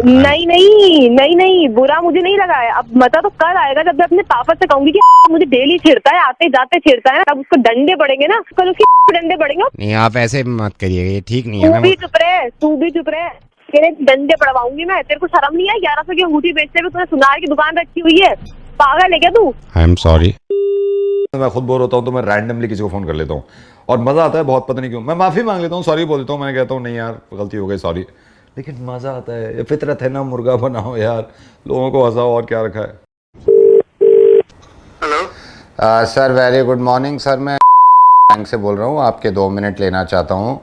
Speaker 3: नहीं, बुरा मुझे नहीं लगा है। अब मजा तो कल आएगा जब मैं अपने पापा से कहूंगी कि मुझे डेली छेड़ता है, आते जाते छेड़ता है, तब उसको डंडे पड़ेंगे ना, कल उसके डंडे पड़ेंगे।
Speaker 6: नहीं, आप ऐसे मत करिएगा, ये ठीक नहीं है ना।
Speaker 3: तू भी चुप रहे, तेरे डंडे पड़वाऊंगी मैं। तेरे को शर्म नहीं है? 1100 की अंगूठी बेचते हुए तूने सुनार की दुकान रखी हुई है, पागल है क्या तू?
Speaker 6: I am sorry.
Speaker 2: मैं खुद बोर होता हूँ तो मैं रैंडमली किसी को फोन कर लेता हूँ और मजा आता है बहुत, पता नहीं क्यों। मैं माफी मांग लेता हूँ, सॉरी बोल देता हूँ, मैं कहता हूँ नहीं यार गलती हो गई, सॉरी, लेकिन मजा आता है। ये फितरत है ना, मुर्गा बनाओ यार, लोगों को हंसाओ, और क्या रखा है।
Speaker 10: Hello sir, very good morning sir. मैं बैंक से बोल रहा हूँ, आपके 2 मिनट लेना चाहता हूँ।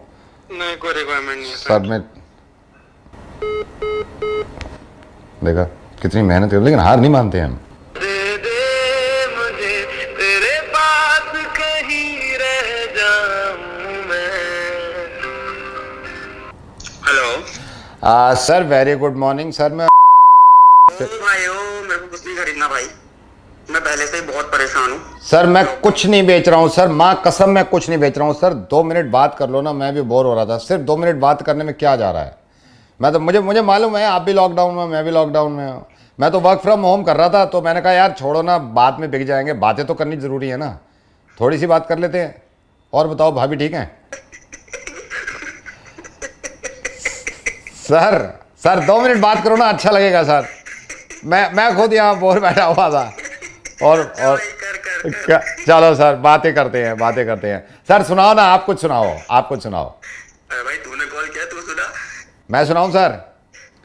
Speaker 11: नहीं, कोई रिक्वायरमेंट नहीं है
Speaker 10: सर। मैं देखा कितनी मेहनत कर, लेकिन हार नहीं मानते हम।
Speaker 11: दे दे मुझे तेरे पास, कहीं रह जाऊं मैं। Hello
Speaker 10: sir, very good morning sir. मैं
Speaker 11: भाई हो, मेरे को कुछ नहीं खरीदना भाई, मैं पहले से ही बहुत परेशान हूँ।
Speaker 10: सर मैं कुछ नहीं बेच रहा हूँ सर, माँ कसम मैं कुछ नहीं बेच रहा हूँ सर। 2 मिनट बात कर लो ना, मैं भी बोर हो रहा था। सिर्फ 2 मिनट बात करने में क्या जा रहा है? मैं तो मुझे मालूम है आप भी लॉकडाउन में, मैं भी लॉकडाउन में हूँ। मैं तो वर्क फ्रॉम होम कर रहा था, तो मैंने कहा यार छोड़ो ना, बाद में बिक जाएंगे, बातें तो करनी जरूरी है ना, थोड़ी सी बात कर लेते हैं। और बताओ भाभी ठीक है? सर 2 मिनट बात करो ना, अच्छा लगेगा सर। मैं खुद यहाँ बोर बैठा हुआ था और चलो सर बातें करते हैं। सर सुनाओ ना, आप कुछ सुनाओ।
Speaker 11: भाई तूने कॉल किया, तू सुना?
Speaker 10: मैं सुनाऊं सर?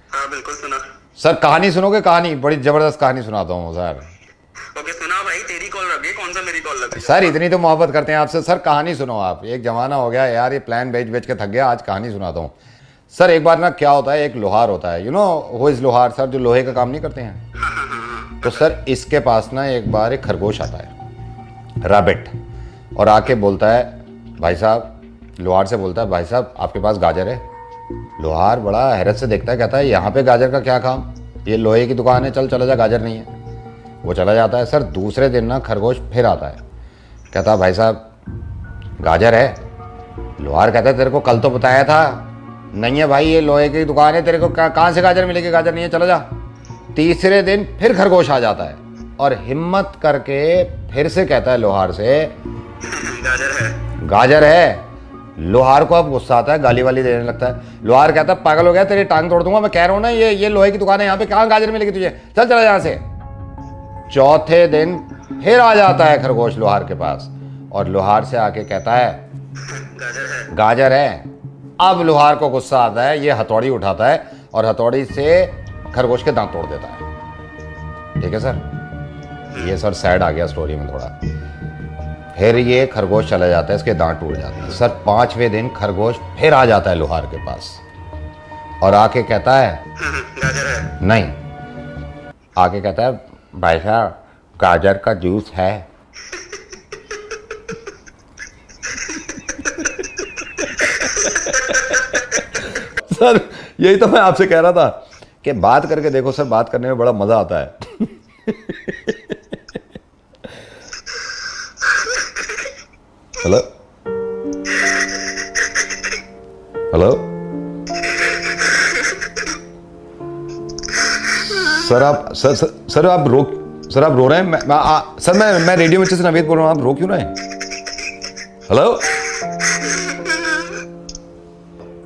Speaker 11: हाँ बिल्कुल सुना।
Speaker 10: सर कहानी सुनोगे? कहानी बड़ी जबरदस्त कहानी सुनाता हूँ सर।
Speaker 11: ओके सुना भाई, तेरी कॉल लगी, कौन सा मेरी कॉल लगी?
Speaker 10: सर इतनी तो मोहब्बत करते हैं आपसे सर, कहानी सुनो आप। एक जमाना हो गया यार, ये प्लान बेच के थक गया, आज कहानी सुनाता हूँ सर। एक बार ना क्या होता है, एक लोहार होता है, यू नो हु इज लोहार सर, जो लोहे का काम नहीं करते हैं। तो सर इसके पास ना एक बार एक खरगोश आता है, रैबिट, और आके बोलता है भाई साहब, लोहार से बोलता है भाई साहब आपके पास गाजर है? लोहार बड़ा हैरत से देखता है, कहता है यहाँ पे गाजर का क्या काम, ये लोहे की दुकान है, चला जा, गाजर नहीं है। वो चला जाता है। सर दूसरे दिन ना खरगोश फिर आता है, कहता है भाई साहब गाजर है? लोहार कहता है तेरे को कल तो बताया था। नहीं है भाई, ये लोहे की दुकान है, तेरे को कहाँ से गाजर मिलेगी, गाजर नहीं है, चला जा। तीसरे दिन फिर खरगोश आ जाता है और हिम्मत करके फिर से कहता है लोहार से गाजर है। लोहार को अब गुस्सा आता है, गाली वाली देने लगता है। लोहार कहता है पागल हो गया, तेरी टांग तोड़ दूंगा, मैं कह रहा हूं ना ये लोहे की दुकान है, यहाँ पे कहाँ गाजर मिलेगी तुझे, चल चला यहाँ से। चौथे दिन फिर आ जाता है खरगोश लोहार के पास और लोहार से आके कहता है गाजर है। अब लोहार को गुस्सा आता है, ये हथौड़ी उठाता है और हथौड़ी से खरगोश के दांत तोड़ देता है। ठीक है सर, ये सर सैड आ गया स्टोरी में थोड़ा। फिर ये खरगोश चला जाता है, इसके दांत टूट जाते हैं। सर 5वें दिन खरगोश फिर आ जाता है लोहार के पास और आके कहता है गाजर है? नहीं, आके कहता है भाई साहब गाजर का जूस है। सर यही तो मैं आपसे कह रहा था कि बात करके देखो सर, बात करने में बड़ा मजा आता है। हेलो हेलो सर, आप सर आप रो रहे हैं। मैं रेडियो मिर्ची से नवेद बोल रहा हूँ, आप रो क्यों रहे हैं? हेलो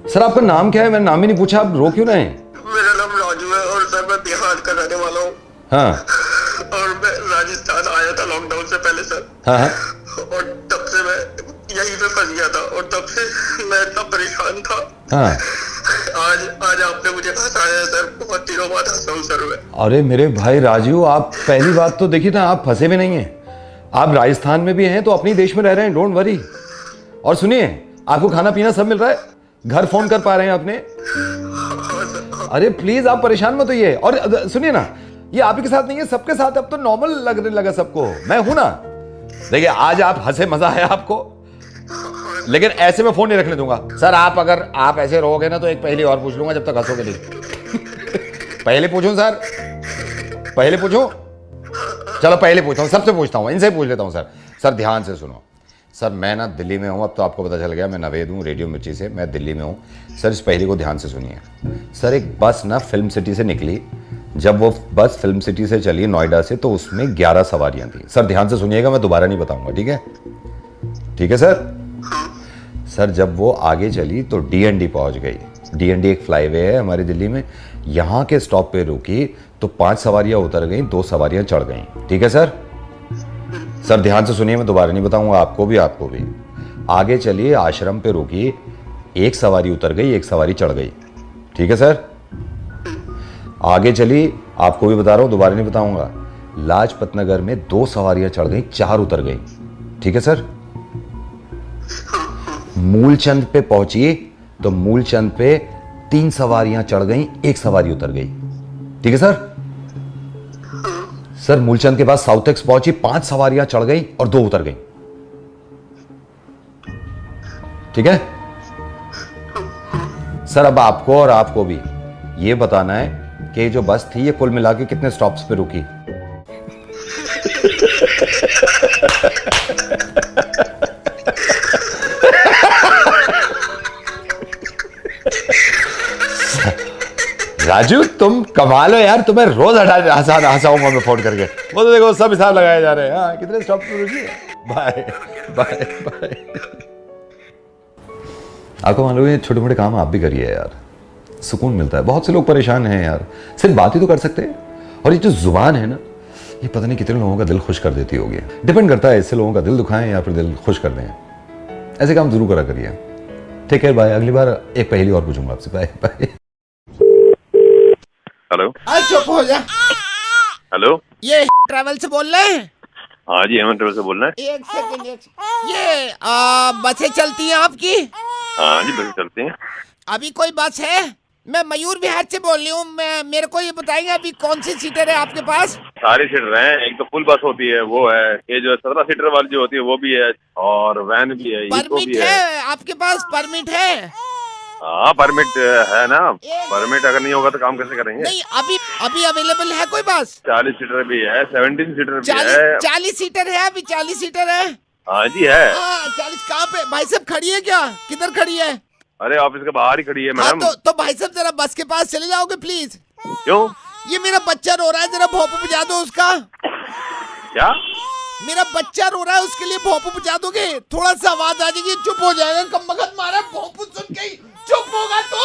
Speaker 10: सर, आपका नाम क्या है? मैंने नाम ही नहीं पूछा, आप रो क्यों रहे हैं?
Speaker 11: मेरा नाम राजू है और सर मैं बिहार का रहने वाला हूँ।
Speaker 10: हाँ
Speaker 11: और मैं राजस्थान आया था लॉकडाउन से पहले सर।
Speaker 10: हाँ
Speaker 11: और तब से मैं यहीं पे फंस गया था और तब से मैं इतना परेशान था।
Speaker 10: हाँ
Speaker 11: आज आपने मुझे हंसाया सर, बहुत दिनों बाद हंसा हूँ सर मैं।
Speaker 10: अरे मेरे भाई राजू, आप पहली बात तो देखिए ना, आप फंसे भी नहीं हैं। आप राजस्थान में भी हैं तो अपनी देश में रह रहे हैं, डोंट वरी। और सुनिए, आपको खाना पीना सब मिल रहा है, घर फोन कर पा रहे हैं अपने। अरे प्लीज आप परेशान मत होइए। और सुनिए ना, ये आप ही के साथ नहीं है, सबके साथ अब तो नॉर्मल लगने लगा सबको। मैं हूं ना, देखिए आज आप हंसे, मजा आया आपको, लेकिन ऐसे में फोन नहीं रखने दूंगा। सर अगर आप ऐसे रहोगे ना तो एक पहली और पूछ लूंगा जब तक हंसोगे नहीं। पहले पूछूं सर? पहले पूछूं? चलो पहले पूछता हूं, सबसे पूछता हूं, इनसे पूछ लेता हूं। सर ध्यान से सुनो। सर मैं ना दिल्ली में हूं, अब तो आपको पता चल गया, मैं नवेद हूं रेडियो मिर्ची से, मैं दिल्ली में हूं। सर इस पहली को ध्यान से सुनिए। सर एक बस ना फिल्म सिटी से निकली, जब वो बस फिल्म सिटी से चली नोएडा से, तो उसमें 11 सवारियां थी। सर ध्यान से सुनिएगा, मैं दोबारा नहीं बताऊंगा, ठीक है? ठीक है सर? सर जब वो आगे चली तो डीएनडी पहुंच गई। डीएनडी एक फ्लाईवे है हमारी दिल्ली में, यहाँ के स्टॉप पे रुकी तो 5 सवारियां उतर गई, 2 सवारियां चढ़ गई। ठीक है सर? सर ध्यान से सुनिए, मैं दोबारा नहीं बताऊंगा, आपको भी। आगे चलिए, आश्रम पे रुकी, 1 सवारी उतर गई, 1 सवारी चढ़ गई। ठीक है सर? आगे चली, आपको भी बता रहा हूं, दोबारा नहीं बताऊंगा, लाजपत नगर में 2 सवारियां चढ़ गई, 4 उतर गई। ठीक है सर? मूलचंद पे पहुंची तो मूलचंद पे 3 सवारियां चढ़ गई, 1 सवारी उतर गई। ठीक है सर? सर मूलचंद के बाद साउथ एक्स पहुंची, 5 सवारियां चढ़ गई और 2 उतर गई। ठीक है सर? अब आपको और आपको भी ये बताना है कि जो बस थी ये कुल मिला के कितने स्टॉप्स पे रुकी। राजू तुम कमाल हो यार, तुम्हें रोज हंसाऊंगा मैं फोन करके। वो तो देखो सब हिसाब लगाए जा रहे हैं। हाँ कितने स्टॉप पे रुकी? Bye bye bye. आपको मालूम है, छोटे मोटे काम आप भी करिए यार, सुकून मिलता है। बहुत से लोग परेशान हैं यार, सिर्फ बात ही तो कर सकते हैं। और ये जो जुबान है ना, ये पता नहीं कितने लोगों का दिल खुश कर देती होगी। डिपेंड करता है, इससे लोगों का दिल दुखाएं या फिर दिल खुश कर दें। ऐसे काम जरूर करा करिए। ठीक है बाय। अगली बार एक पहेली और पूछूंगा आपसे। Bye bye.
Speaker 8: हेलो,
Speaker 6: चुप हो जा।
Speaker 8: हेलो,
Speaker 6: ये ट्रैवल से बोल रहे हैं?
Speaker 8: हाँ जी, हेमंत ट्रैवल से बोल रहे हैं।
Speaker 6: एक सेकंड। ये बसें चलती हैं आपकी?
Speaker 8: हाँ जी, बसें चलती हैं।
Speaker 6: अभी कोई बस है? मैं मयूर विहार से बोल रही हूँ। मेरे को ये बताएंगे अभी कौन सी सीटर है आपके पास?
Speaker 8: सारी सीटर हैं। एक तो फुल बस होती है, वो है। ये जो 17 सीटर वाली जो होती है वो भी है, और वैन भी है, इको भी है।
Speaker 6: आपके पास परमिट है?
Speaker 8: हाँ परमिट है ना। परमिट अगर नहीं होगा तो काम कैसे करेंगे?
Speaker 6: नहीं, अभी अवेलेबल है कोई बस?
Speaker 8: 40 सीटर भी है, 17 सीटर भी है।
Speaker 6: 40 सीटर है अभी? 40 सीटर है?
Speaker 8: हाँ जी है।
Speaker 6: 40 कहाँ पे भाई साहब खड़ी है क्या? किधर खड़ी है?
Speaker 8: अरे ऑफिस के बाहर ही खड़ी है मैडम।
Speaker 6: तो भाई साहब जरा बस के पास चले जाओगे प्लीज?
Speaker 8: क्यों?
Speaker 6: ये मेरा बच्चा रो रहा है, जरा भोंपू बजा दो उसका।
Speaker 8: क्या?
Speaker 6: मेरा बच्चा रो रहा है, उसके लिए भोंपू बजा दोगे? थोड़ा सा आवाज आ जाएगी, चुप हो जाएगा। कम मगज मारा, भोंपू सुन के ही चुप होगा तो।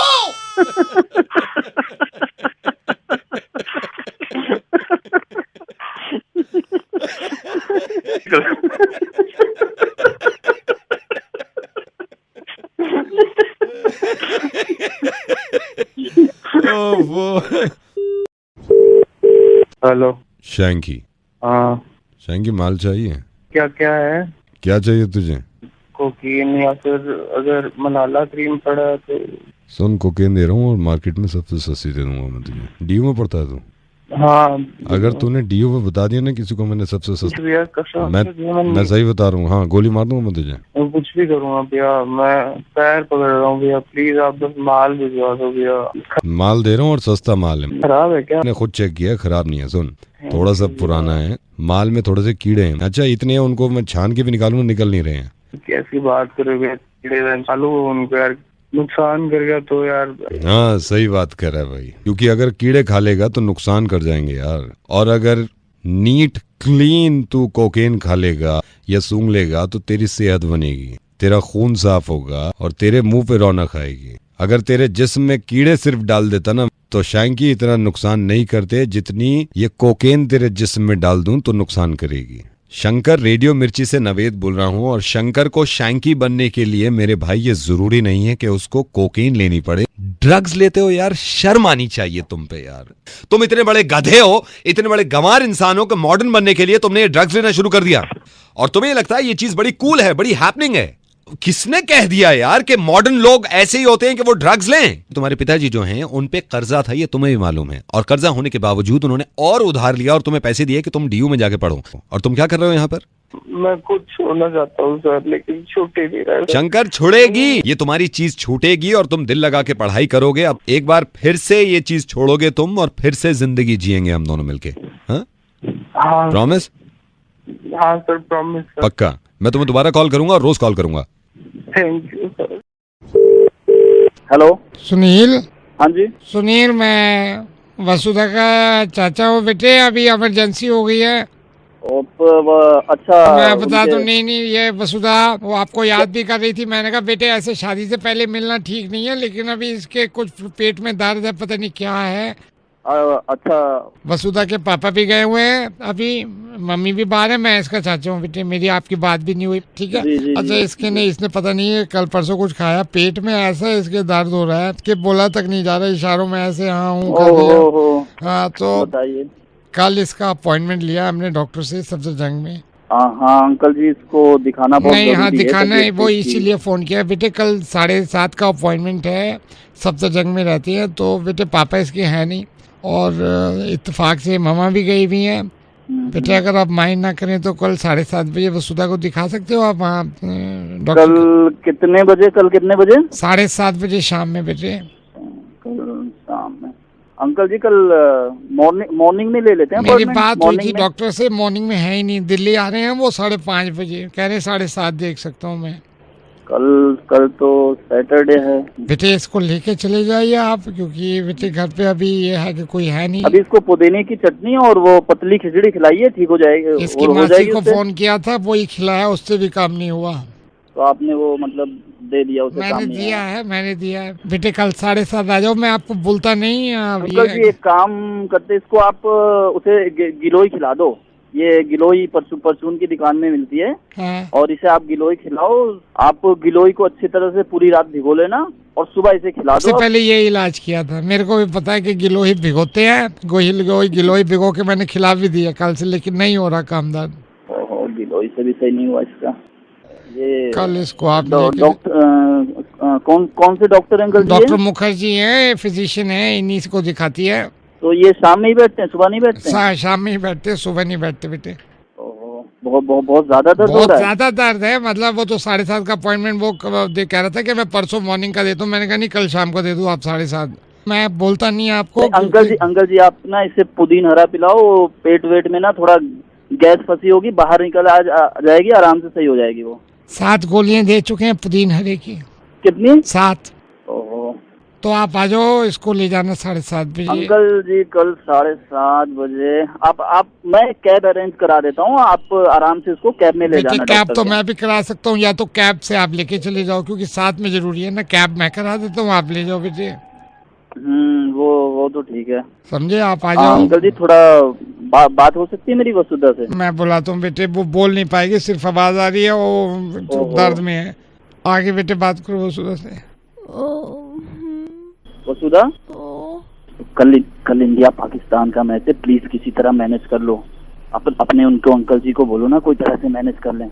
Speaker 12: हेलो
Speaker 2: शैंकी।
Speaker 12: हाँ
Speaker 2: शैंकी, माल चाहिए?
Speaker 12: क्या क्या है?
Speaker 2: क्या चाहिए तुझे?
Speaker 12: कोकीन या फिर अगर मलाला क्रीम पड़ा है तो।
Speaker 2: सुन, कोकेन दे रहा हूँ और मार्केट में सबसे सस्ती दे दूंगा मैं तुझे। डीयू में पड़ता है तू?
Speaker 12: हाँ
Speaker 2: अगर तूने डीओ पे बता दिया ना किसी को मैंने सबसे सस्ता,
Speaker 12: भैया कसम
Speaker 2: मैं सही बता रहा हूँ, हाँ गोली मार दूंगा मैं तुझे।
Speaker 12: मैं कुछ भी करूँगा भैया, मैं पैर पकड़ रहा हूँ भैया, प्लीज आप बस माल भिजवा दो भैया।
Speaker 2: माल दे रहा हूँ और सस्ता माल है।
Speaker 12: खराब है क्या?
Speaker 2: मैंने खुद चेक किया, खराब नहीं है। सुन, थोड़ा सा पुराना है, माल में थोड़े से कीड़े हैं। अच्छा इतने उनको मैं छान के भी निकालूंगा, निकल नहीं रहे हैं।
Speaker 12: कैसी बात करोगे, कीड़े चालू उनको यार नुकसान कर गया तो यार।
Speaker 2: हाँ सही बात कर रहा है भाई, क्योंकि अगर कीड़े खा लेगा तो नुकसान कर जाएंगे यार। और अगर नीट क्लीन तू कोकेन खा लेगा या सूंघ लेगा तो तेरी सेहत बनेगी, तेरा खून साफ होगा और तेरे मुंह पे रौनक आएगी। अगर तेरे जिस्म में कीड़े सिर्फ डाल देता ना तो शैंकी इतना नुकसान नहीं करते जितनी ये कोकेन तेरे जिस्म में डाल दूं तो नुकसान करेगी। शंकर, रेडियो मिर्ची से नवेद बोल रहा हूँ। और शंकर को शैंकी बनने के लिए मेरे भाई ये जरूरी नहीं है कि उसको कोकेन लेनी पड़े। ड्रग्स लेते हो यार, शर्म आनी चाहिए तुम पे यार। तुम इतने बड़े गधे हो, इतने बड़े गंवार इंसान हो कि मॉडर्न बनने के लिए तुमने ये ड्रग्स लेना शुरू कर दिया और तुम्हें लगता है ये चीज बड़ी कूल है, बड़ी हैपनिंग है। किसने कह दिया यार कि मॉडर्न लोग ऐसे ही होते हैं कि वो ड्रग्स लें? तुम्हारे पिताजी जो हैं उन पे कर्जा था, ये तुम्हें भी मालूम है, और कर्जा होने के बावजूद उन्होंने और उधार लिया और तुम्हें पैसे दिए कि तुम डीयू में जाके पढ़ो। और तुम क्या कर रहे हो यहाँ पर?
Speaker 12: मैं कुछ छोड़ना चाहता हूँ सर, लेकिन छूट ही नहीं रहा है।
Speaker 2: शंकर छुड़ेगी, ये तुम्हारी चीज छूटेगी और तुम दिल लगा के पढ़ाई करोगे। अब एक बार फिर से ये चीज छोड़ोगे तुम और फिर से जिंदगी जिएंगे हम दोनों मिलके। हाँ प्रॉमिस?
Speaker 12: हाँ सर प्रॉमिस।
Speaker 2: पक्का? मैं तुम्हें दोबारा कॉल करूंगा और रोज कॉल करूंगा।
Speaker 12: Thank you sir.
Speaker 7: Hello
Speaker 13: Sunil.
Speaker 7: हाँ जी
Speaker 13: सुनील, मैं वसुधा का चाचा हूँ बेटे, अभी इमरजेंसी हो गई है।
Speaker 7: अच्छा
Speaker 13: मैं बता दूं, नहीं ये वसुधा वो आपको याद भी कर रही थी। मैंने कहा बेटे ऐसे शादी से पहले मिलना ठीक नहीं है, लेकिन अभी इसके कुछ पेट में दर्द है, पता नहीं क्या है।
Speaker 7: अच्छा
Speaker 13: वसुधा के पापा भी गए हुए हैं, अभी मम्मी भी बाहर है, मैं इसका चाचा हूँ बेटे। मेरी आपकी बात भी नहीं हुई, ठीक है? अच्छा इसके नहीं, इसने पता नहीं है कल परसों कुछ खाया, पेट में ऐसा इसके दर्द हो रहा है कि बोला तक नहीं जा रहा, इशारों में ऐसे हाँ हूँ कर दिया। हाँ तो कल इसका अपॉइंटमेंट लिया हमने डॉक्टर से सफदरजंग में।
Speaker 7: हाँ अंकल जी इसको दिखाना बहुत
Speaker 13: नहीं, हाँ दिखाना है, वो
Speaker 7: है
Speaker 13: इसीलिए फोन किया बेटे। कल 7:30 का अपॉइंटमेंट है, सफदरजंग में रहती है। तो बेटे पापा इसके हैं नहीं और इत्तेफाक से मामा भी गई हुई हैं। बेटे अगर आप माइंड ना करें तो कल 7:30 बजे वसुधा को दिखा सकते हो आप वहाँ डॉक्टर।
Speaker 7: कल कितने बजे?
Speaker 13: 7:30 बजे शाम में बेटे।
Speaker 7: कल शाम में अंकल जी, कल मॉर्निंग में ले लेते हैं।
Speaker 13: मेरी बात हुई थी डॉक्टर से, मॉर्निंग में है ही नहीं, दिल्ली आ रहे हैं वो 5:30 बजे, कह रहे 7:30 देख सकता हूँ मैं।
Speaker 7: कल तो सैटरडे है
Speaker 13: बेटे, इसको लेके चले जाइए आप, क्योंकि बेटे घर पे अभी ये है कि कोई है नहीं।
Speaker 7: अभी इसको पुदीने की चटनी और वो पतली खिचड़ी खिलाइए, ठीक हो जाएगी।
Speaker 13: इसकी मासी को फोन किया था, वही खिलाया, उससे भी काम नहीं हुआ।
Speaker 7: तो आपने वो मतलब दे दिया उसे?
Speaker 13: मैंने दिया है बेटे। कल 7:30 आ जाओ, मैं आपको बोलता नहीं।
Speaker 7: अंकल जी एक काम करते, इसको आप उसे गिलोई खिला दो। ये गिलोई परचून की दुकान में मिलती है।
Speaker 13: हाँ।
Speaker 7: और इसे आप गिलोई खिलाओ। आप गिलोई को अच्छी तरह से पूरी रात भिगो लेना और सुबह इसे खिला दो।
Speaker 13: उससे पहले ये इलाज किया था, मेरे को भी पता है कि गिलोई भिगोते हैं। गिलोई भिगो के मैंने खिला भी दिया कल से, लेकिन नहीं हो रहा काम दर्द।
Speaker 7: गिलोई से भी सही नहीं हुआ इसका। ये
Speaker 13: कल इसको आप
Speaker 7: डॉक्टर कौन से डॉक्टर अंकल जी?
Speaker 13: डॉक्टर मुखर्जी हैं, फिजिशियन है, इन्हीं को दिखाती है।
Speaker 7: तो ये शाम में ही बैठते हैं, सुबह नहीं बैठते?
Speaker 13: शाम में ही बैठते हैं, सुबह नहीं बैठते बेटे।
Speaker 7: बहुत ज्यादा दर्द हो रहा है?
Speaker 13: बहुत ज्यादा दर्द है, मतलब वो तो 7:30 का अपॉइंटमेंट वो कह रहा था कि मैं परसों मॉर्निंग का देता हूँ। मैंने कहा नहीं, कल शाम को दे दूँ आप 7:30। मैं बोलता नहीं आपको।
Speaker 7: अंकल जी आप ना इसे पुदीन हरा पिलाओ, पेट वेट में ना थोड़ा गैस फंसी होगी, बाहर निकल आ जाएगी, आराम से सही हो जाएगी। वो
Speaker 13: 7 गोलियां दे चुके हैं पुदीन हरे की।
Speaker 7: कितनी?
Speaker 13: 7। तो आप आ जाओ, इसको ले जाना 7:30 बजे।
Speaker 7: अंकल जी कल 7:30 बजे आप मैं कैब अरेंज करा देता हूँ, आप आराम से इसको कैब में ले जाना।
Speaker 13: कैब तो मैं भी करा सकता हूँ, या तो कैब से आप लेके चले जाओ, क्योंकि साथ में जरूरी है ना। कैब मैं करा देता हूँ, आप ले जाओ बेटे।
Speaker 7: वो तो ठीक है, समझे।
Speaker 13: आप आ जाओ।
Speaker 7: अंकल जी थोड़ा बात हो सकती है मेरी वसुधा से?
Speaker 13: मैं बुलाता हूँ बेटे, वो बोल नहीं पाएगी, सिर्फ आवाज आ रही है, वो दर्द में है। आगे बेटे बात करो वसुधा से।
Speaker 7: वसुधा, कल इंडिया पाकिस्तान का मैच है, प्लीज किसी तरह मैनेज कर लो। अपने उनको अंकल जी को बोलो ना, कोई तरह से मैनेज कर लें।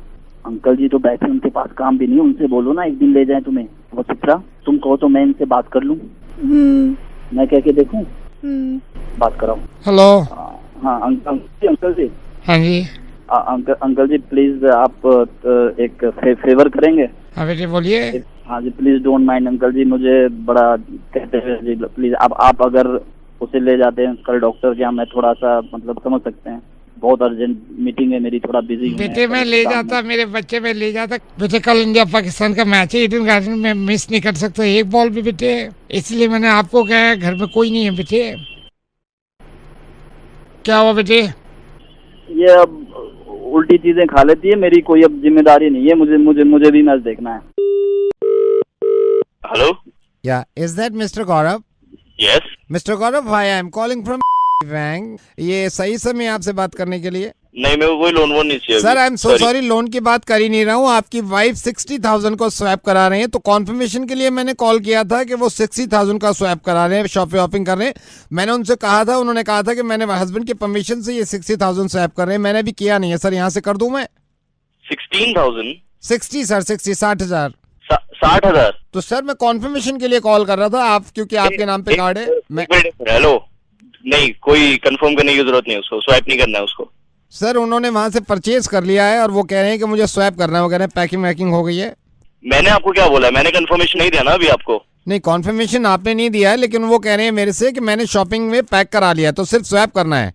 Speaker 7: अंकल जी तो बैठे, उनके पास काम भी नहीं, उनसे बोलो ना एक दिन ले जाए तुम्हें। वसुधा तुम कहो तो मैं इनसे बात कर लूं। मैं कह के देखूं?
Speaker 4: बात कर रहा हूँ।
Speaker 13: हेलो।
Speaker 4: हाँ अंकल जी।
Speaker 13: हाँ जी।
Speaker 4: अंकल जी प्लीज आप एक फेवर करेंगे?
Speaker 13: हाँ बेटे बोलिए।
Speaker 4: हाँ जी प्लीज डोंट माइंड अंकल जी, मुझे बड़ा कहते हैं जी, प्लीज आप अगर उसे ले जाते हैं कल डॉक्टर के यहाँ, मैं थोड़ा सा मतलब समझ सकते हैं, बहुत अर्जेंट मीटिंग है मेरी, थोड़ा बिजी हूँ।
Speaker 13: बेटे मैं ले जाता, मेरे बच्चे में ले जाता बेटे। कल इंडिया पाकिस्तान का मैच है, ईडन गार्डन में मिस नहीं कर सकता एक बॉल भी बेटे, इसलिए मैंने आपको कहा घर में कोई नहीं है बेटे। क्या हुआ बेटे?
Speaker 4: ये अब उल्टी चीजें खा लेती है, मेरी कोई अब जिम्मेदारी नहीं है, मुझे भी मैच देखना है।
Speaker 8: Hello,
Speaker 6: yeah is that mister Gaurav?
Speaker 8: Yes
Speaker 6: mister Gaurav भाई, I am calling from bank. ये सही समय आपसे बात करने के लिए?
Speaker 8: नहीं, मैं कोई लोन वोन नहीं चाहिए
Speaker 6: sir I am so sorry, loan की बात कर ही नहीं रहा हूँ। आपकी वाइफ 60,000 को स्वैप करा रहे हैं, तो कॉन्फर्मेशन के लिए मैंने कॉल किया था कि वो 60,000 का स्वैप करा रहे हैं, शॉपिंग कर रहे हैं। मैंने उनसे कहा था, उन्होंने कहा था कि मैंने हस्बैंड की परमिशन से ये 60,000 स्वैप कर रहे हैं, मैंने अभी किया नहीं है सर। यहाँ से कर दूं मैं?
Speaker 8: 16,000?
Speaker 6: 60 सर, 60,000।
Speaker 8: 60,000?
Speaker 6: तो सर मैं कॉन्फर्मेशन के लिए कॉल कर रहा था, आप क्योंकि आपके नाम पे कार्ड है। मैं
Speaker 8: हेलो, नहीं कोई कंफर्म करने की जरूरत नहीं है, उसको स्वैप नहीं करना है उसको।
Speaker 6: सर उन्होंने वहां से परचेज कर लिया है और वो कह रहे हैं कि मुझे स्वैप करना है, वो कह रहे हैं पैकिंग वैकिंग हो गई है।
Speaker 8: मैंने आपको क्या बोला? मैंने कंफर्मेशन नहीं दिया ना अभी आपको।
Speaker 6: नहीं कॉन्फर्मेशन आपने नहीं दिया है, लेकिन वो कह रहे हैं मेरे से कि मैंने शॉपिंग में पैक करा लिया, तो सिर्फ स्वैप करना है।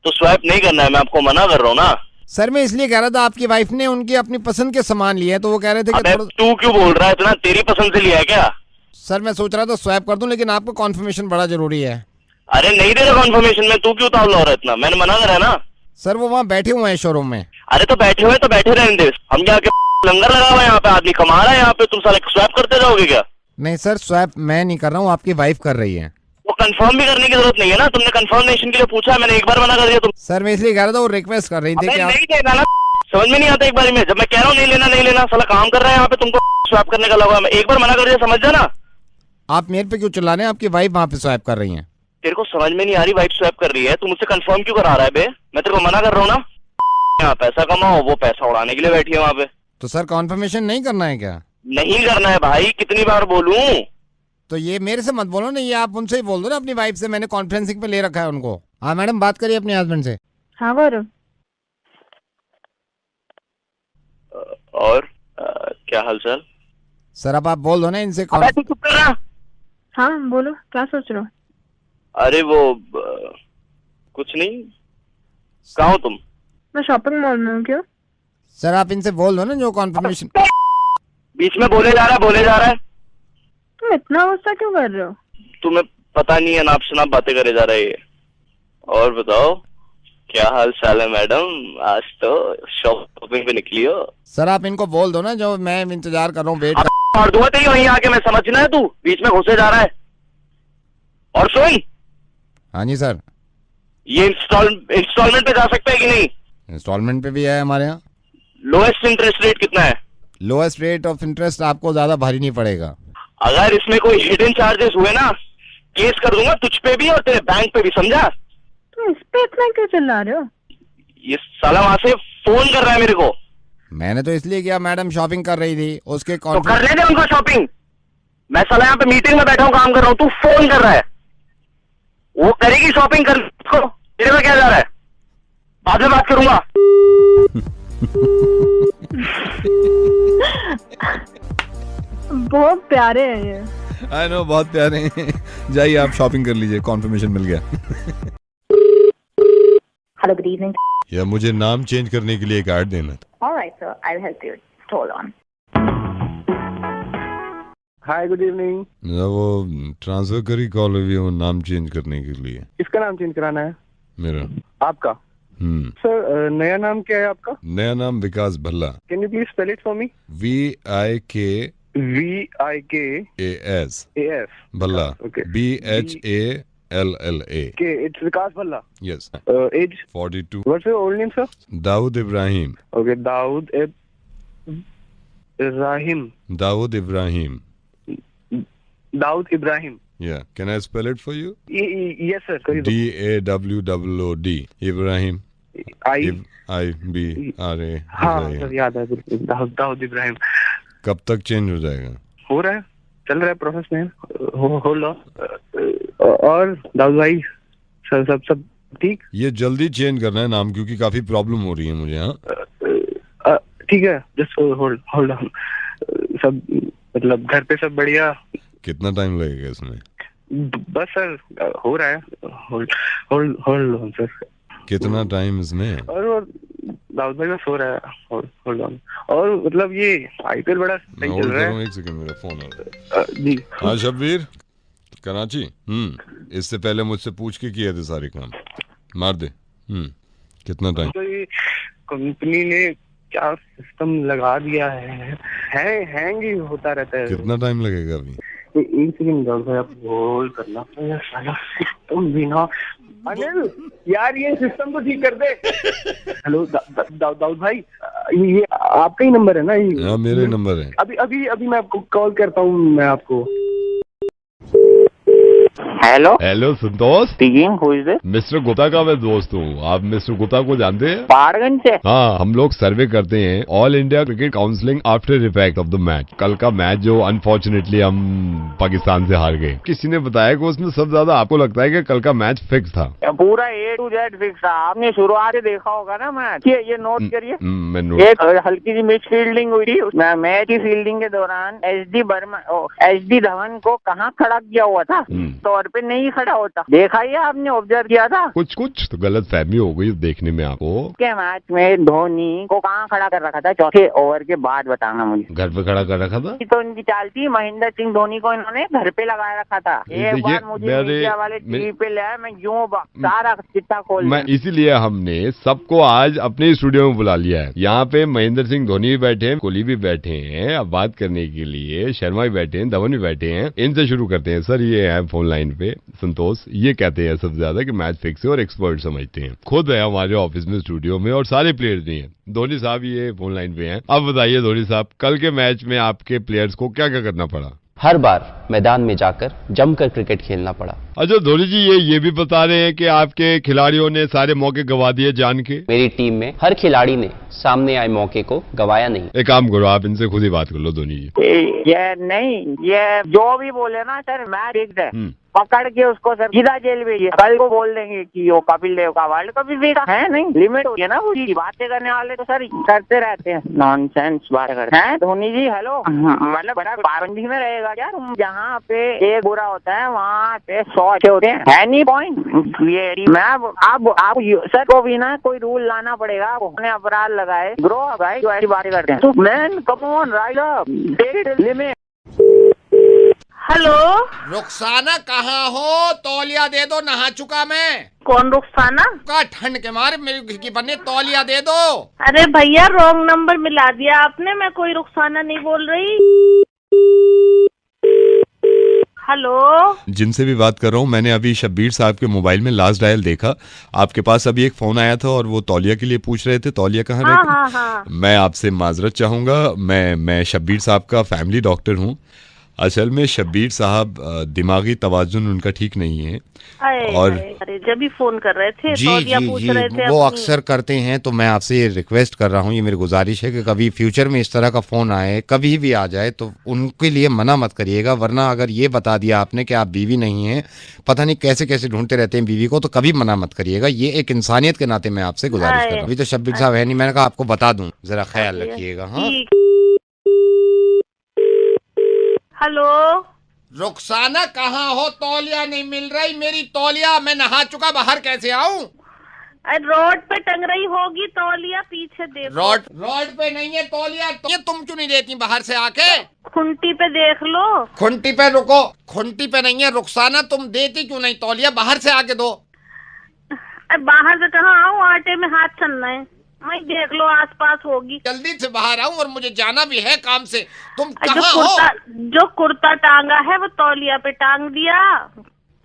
Speaker 8: तो स्वैप नहीं करना है, मैं आपको मना कर रहा हूँ ना।
Speaker 6: सर मैं इसलिए कह रहा था, आपकी वाइफ ने उनकी अपनी पसंद के सामान लिए, तो वो कह रहे थे कि
Speaker 8: तू क्यों बोल रहा है इतना? तेरी पसंद से लिया है क्या?
Speaker 6: सर मैं सोच रहा था स्वैप कर दूं, लेकिन आपको कॉन्फर्मेशन बड़ा जरूरी है।
Speaker 8: अरे नहीं दे रहा कॉन्फर्मेशन में, तू क्यों उतावला हो रहा है इतना? मैंने मना करा है ना।
Speaker 6: सर वो वहाँ बैठे हुए हैं शोरूम में।
Speaker 8: अरे तो बैठे हुए तो बैठे रहने दे, हम क्या लंगर लगा हुआ है यहाँ पे, आदमी कमा रहा है यहाँ पे, तुम साले स्वैप करते जाओगे क्या?
Speaker 6: नहीं सर स्वैप मैं नहीं कर रहा हूँ, आपकी वाइफ कर रही है।
Speaker 8: वो कंफर्म भी करने की जरूरत नहीं है ना, तुमने कंफर्मेशन के लिए पूछा, मैंने एक बार मना कर दिया तुम।
Speaker 6: सर मैं इसलिए कह रहा था, वो रिक्वेस्ट कर रही थी कि
Speaker 8: नहीं देना ना, समझ में नहीं आता एक बार में, जब मैं कह रहा हूँ नहीं लेना, साला काम कर रहा है यहाँ पे, तुमको स्वैप करने का लगा। मैं एक बार मना कर दिया, समझ जाना।
Speaker 6: आप मेरे पे क्यों चिल्ला रहे हैं? आपकी वाइफ वहाँ पे स्वैप कर रही है।
Speaker 8: तेरे को समझ में नहीं आ रही? वाइफ स्वैप कर रही है, तू मुझसे कंफर्म क्यों करा रहा है बे? मैं तेरे को मना कर रहा हूँ ना, यहाँ पैसा कमाओ, वो पैसा उड़ाने के लिए बैठी है वहाँ पे।
Speaker 6: तो सर कॉन्फर्मेशन नहीं करना है क्या?
Speaker 8: नहीं करना है भाई, कितनी बार बोलूं?
Speaker 6: तो ये मेरे से मत बोलो ना, ये आप उनसे ही बोल दो ना, अपनी वाइफ से। मैंने कॉन्फ्रेंसिंग पे ले रखा है उनको। हाँ मैडम बात करिए अपने हस्बैंड से।
Speaker 5: हाँ गौरव।
Speaker 8: और क्या हालचाल?
Speaker 6: सर अब आप बोल दो ना इनसे।
Speaker 8: चुप कर रहा।
Speaker 5: हाँ बोलो, क्या सोच रहे हो?
Speaker 8: अरे वो कुछ नहीं, कहाँ हो तुम?
Speaker 5: मैं शॉपिंग मॉल में हूँ। क्यों?
Speaker 6: सर आप इनसे बोल दो ना जो कॉन्फर्मेशन।
Speaker 8: बीच में बोले जा रहा है।
Speaker 5: तुम इतना गुस्सा क्यों कर रहे हो?
Speaker 8: तुम्हें पता नहीं है, नाप शनाप बातें करे जा रही है। और बताओ क्या हाल चाल है मैडम? आज तो शॉपिंग पे निकली हो।
Speaker 6: सर आप इनको बोल दो ना जो मैं इंतजार कर रहा हूँ, वेट
Speaker 8: और दूंगा तेरी वहीं आके, मैं समझना है, तू बीच में घुसे जा रहा है। और सुन।
Speaker 6: हाँ जी सर।
Speaker 8: ये इंस्टॉलमेंट पे जा सकता है कि नहीं?
Speaker 6: इंस्टॉलमेंट पे भी है हमारे यहाँ।
Speaker 8: लोएस्ट इंटरेस्ट रेट कितना है?
Speaker 6: लोएस्ट रेट ऑफ इंटरेस्ट आपको ज्यादा भारी नहीं पड़ेगा।
Speaker 8: अगर इसमें कोई हिडन चार्जेस हुए ना, केस कर दूंगा तुझ पे भी और तेरे बैंक पे भी, समझा?
Speaker 5: तुम इस पे इतना क्यों चिल्ला रहे हो?
Speaker 8: ये साला वहां से फोन कर रहा है मेरे को।
Speaker 6: मैंने तो इसलिए किया, मैडम शॉपिंग कर रही थी उसके
Speaker 8: तो करने दे उनको शॉपिंग। मैं साला यहाँ पे मीटिंग में बैठा हूँ, काम कर रहा हूँ, तू फोन कर रहा है। वो करेगी शॉपिंग, कर उसको, तेरे में क्या जा रहा है? बाद में बात करूंगा।
Speaker 5: बहुत प्यारे हैं ये।
Speaker 2: आई नो बहुत प्यारे हैं। जाइए आप शॉपिंग कर लीजिए, कॉन्फर्मेशन मिल गया।
Speaker 14: Hello good evening.
Speaker 2: या मुझे नाम चेंज करने के लिए कार्ड देना था।
Speaker 14: Alright sir, I will help you. Hold on.
Speaker 12: Hi good evening.
Speaker 2: वो ट्रांसफर करी कॉल हुई है नाम चेंज करने के लिए।
Speaker 12: किसका नाम चेंज कराना है?
Speaker 2: मेरा।
Speaker 12: आपका? सर नया नाम क्या है आपका?
Speaker 2: नया नाम Vikas Bhalla.
Speaker 12: Can you please spell it for me?
Speaker 2: VIKAS Bhalla. BHALLA।
Speaker 12: It's Vikas Bhalla.
Speaker 2: Yes.
Speaker 12: Age?
Speaker 2: 42.
Speaker 12: What's your old name, sir?
Speaker 2: Dawood Ibrahim.
Speaker 12: Okay, Dawood Ibrahim.
Speaker 2: Dawood Ibrahim.
Speaker 12: Dawood Ibrahim.
Speaker 2: Yeah. Can I spell it for you?
Speaker 12: Yes, sir.
Speaker 2: DAWOOD. Ibrahim. IBRA.
Speaker 12: हाँ sir याद है, दाऊद इब्राहिम।
Speaker 2: कब तक change हो जाएगा?
Speaker 12: हो रहा है, चल रहा है प्रोसेस में। Hold on. और दाऊद भाई सर सब ठीक?
Speaker 2: ये जल्दी चेंज करना है नाम, क्योंकि काफी प्रॉब्लम हो रही है मुझे। हाँ
Speaker 12: ठीक है, जस्ट होल्ड ऑन। सब मतलब घर पे सब बढ़िया?
Speaker 2: कितना टाइम लगेगा इसमें?
Speaker 12: बस सर हो रहा है, होल्ड ऑन सर।
Speaker 2: कितना टाइम इसमें?
Speaker 12: और दाऊद भाई का सो रहा है, होल्ड ऑन। और मतलब ये आईपीएल बड़ा सही चल रहा है।
Speaker 2: एक सेकंड, मेरा फोन आ रहा है
Speaker 12: जी।
Speaker 2: हाँ शब्बीर, कराची। इससे पहले मुझसे पूछ के किए थे सारे काम, मार दे। कितना टाइम?
Speaker 12: तो ये कंपनी ने क्या सिस्टम लगा दिया है, हैंग ही होता रहता है।
Speaker 2: कितना टाइम लगेगा अभी?
Speaker 12: एक सेकंड दाऊद भाई, आप होल्ड करना। साला सिस्टम भी ना, अनिल यार ये सिस्टम तो ठीक कर दे। हेलो दाऊद भाई, ये आपका ही नंबर है ना? ये
Speaker 2: हाँ मेरा ही नंबर है।
Speaker 12: अभी मैं आपको कॉल करता हूँ, मैं आपको।
Speaker 2: Hello Santosh
Speaker 4: speaking, who is this?
Speaker 2: Mister Gupta का मैं दोस्त हूँ। आप मिस्टर गुप्ता को जानते हैं?
Speaker 4: पहाड़गंज से?
Speaker 2: हाँ, हम लोग सर्वे करते हैं all India cricket counselling after effect of the match. कल का मैच जो अनफॉर्चुनेटली हम पाकिस्तान से हार गए, किसी ने बताया कि उसमें सबसे ज्यादा आपको लगता है कि कल का मैच फिक्स था?
Speaker 4: पूरा A to Z फिक्स था। आपने शुरुआत से देखा होगा ना मैच। ये नोट करिए।
Speaker 2: मैं
Speaker 4: एक हल्की सी मिस फील्डिंग हुई थी मैच की। फील्डिंग के दौरान एच डी धवन को कहाँ खड़ा किया हुआ था? तौर पे नहीं खड़ा होता। देखा ही आपने, ऑब्जर्व किया था?
Speaker 2: कुछ तो गलत फहमी हो गई देखने में आपको।
Speaker 4: के मैच में धोनी को कहाँ खड़ा कर रखा था? चौथे ओवर के बाद बताना मुझे।
Speaker 2: घर पे खड़ा कर रखा था?
Speaker 4: तो इनकी चाल थी, महेंद्र सिंह धोनी को इन्होंने घर पे लगा रखा था। एक बार मुझे मीडिया वाले टीवी पे ले, मैं यूं सारा चिट्ठा खोल।
Speaker 2: मैं इसीलिए हमने सबको आज अपने स्टूडियो में बुला लिया है। यहाँ पे महेंद्र सिंह धोनी भी बैठे हैं, कोहली भी बैठे हैं, अब बात करने के लिए शर्मा भी बैठे हैं, धवन भी बैठे हैं। इनसे शुरू करते हैं। सर ये है फोन लाइन पे संतोष, ये कहते हैं सबसे ज्यादा कि मैच फिक्स है और एक्सपर्ट समझते हैं। खुद है हमारे ऑफिस में, स्टूडियो में, और सारे प्लेयर्स भी हैं। धोनी साहब ये फोन लाइन पे हैं। अब बताइए धोनी साहब, कल के मैच में आपके प्लेयर्स को क्या क्या करना पड़ा?
Speaker 15: हर बार मैदान में जाकर जमकर क्रिकेट खेलना पड़ा।
Speaker 2: अच्छा धोनी जी, ये भी बता रहे हैं कि आपके खिलाड़ियों ने सारे मौके गवा दिए जान के?
Speaker 15: मेरी टीम में हर खिलाड़ी ने सामने आए मौके को गवाया नहीं।
Speaker 2: एक काम करो, आप इनसे खुद ही बात कर लो धोनी जी।
Speaker 4: ये जो भी बोले ना सर, मैच फिक्स है। पकड़ के उसको सर सीधा जेल भेजिए। कल को बोल देंगे कि वो कपिल देव का वर्ल्ड कप भी है नहीं, लिमिट होती है ना। वो बातें करने वाले तो सर करते रहते हैं, नॉनसेंस बातें करते हैं। धोनी जी हेलो, मतलब बड़ा पाबंदी में रहेगा क्या? जहाँ पे एक बुरा होता है वहाँ पे 100 अच्छे होते हैं। एनी पॉइंट ये मैं आप सर को भी ना कोई रूल लाना पड़ेगा। उन्हें अपराध लगाए ग्रो भाई जो ऐसी बातें करते हैं। तो man come on right up, take it limit.
Speaker 5: Hello
Speaker 6: Rukhsana कहाँ हो? तौलिया दे दो, नहा चुका मैं।
Speaker 5: कौन रुखसाना?
Speaker 6: का ठंड के मारे मेरी खिड़की बने, तौलिया दे दो।
Speaker 5: अरे भैया रॉन्ग नंबर मिला दिया आपने, मैं कोई रुखसाना नहीं बोल रही। हेलो,
Speaker 2: जिनसे भी बात कर रहा हूँ, मैंने अभी शब्बीर साहब के मोबाइल में लास्ट डायल देखा। आपके पास अभी एक फोन आया था और वो तौलिया के लिए पूछ रहे थे, तौलिया कहाँ रहती?
Speaker 5: हाँ।
Speaker 2: मैं आपसे माजरत चाहूंगा, मैं शब्बीर साहब का फैमिली डॉक्टर हूँ। असल में शब्बीर साहब दिमागी तवाजुन उनका ठीक नहीं है। और
Speaker 5: अरे जब भी फोन कर रहे थे
Speaker 6: जी रहे थे वो अक्सर करते हैं। तो मैं आपसे ये रिक्वेस्ट कर रहा हूँ, ये मेरी गुजारिश है कि कभी फ्यूचर में इस तरह का फोन आए, कभी भी आ जाए, तो उनके लिए मना मत करिएगा। वरना अगर ये बता दिया आपने कि आप बीवी नहीं हैं, पता नहीं कैसे कैसे ढूंढते रहते हैं बीवी को, तो कभी मना मत करिएगा। ये एक इंसानियत के नाते मैं आपसे गुजारिश कर रहा हूँ। अभी तो शब्बीर साहब है नहीं, मैंने कहा आपको बता दूं, जरा ख्याल रखिएगा। हाँ
Speaker 5: हेलो
Speaker 6: रुखसाना कहाँ हो? तौलिया नहीं मिल रही मेरी तौलिया, मैं नहा चुका, बाहर कैसे आऊँ?
Speaker 5: रोड पे टंग रही होगी तौलिया, पीछे देखो।
Speaker 6: रोड पे नहीं है तौलिया, ये तुम क्यों नहीं देती बाहर से आके?
Speaker 5: खुंटी पे देख लो।
Speaker 6: खुंटी पे रुको, खुंटी पे नहीं है रुखसाना, तुम देती क्यों नहीं तौलिया? बाहर से आके दो।
Speaker 5: बाहर से कहाँ आऊँ, आटे में हाथ चलना है। मैं देख लो आसपास होगी।
Speaker 6: जल्दी से बाहर आऊं और मुझे जाना भी है काम से। तुम कहाँ हो?
Speaker 5: जो कुर्ता टांगा है वो तौलिया पे टांग दिया।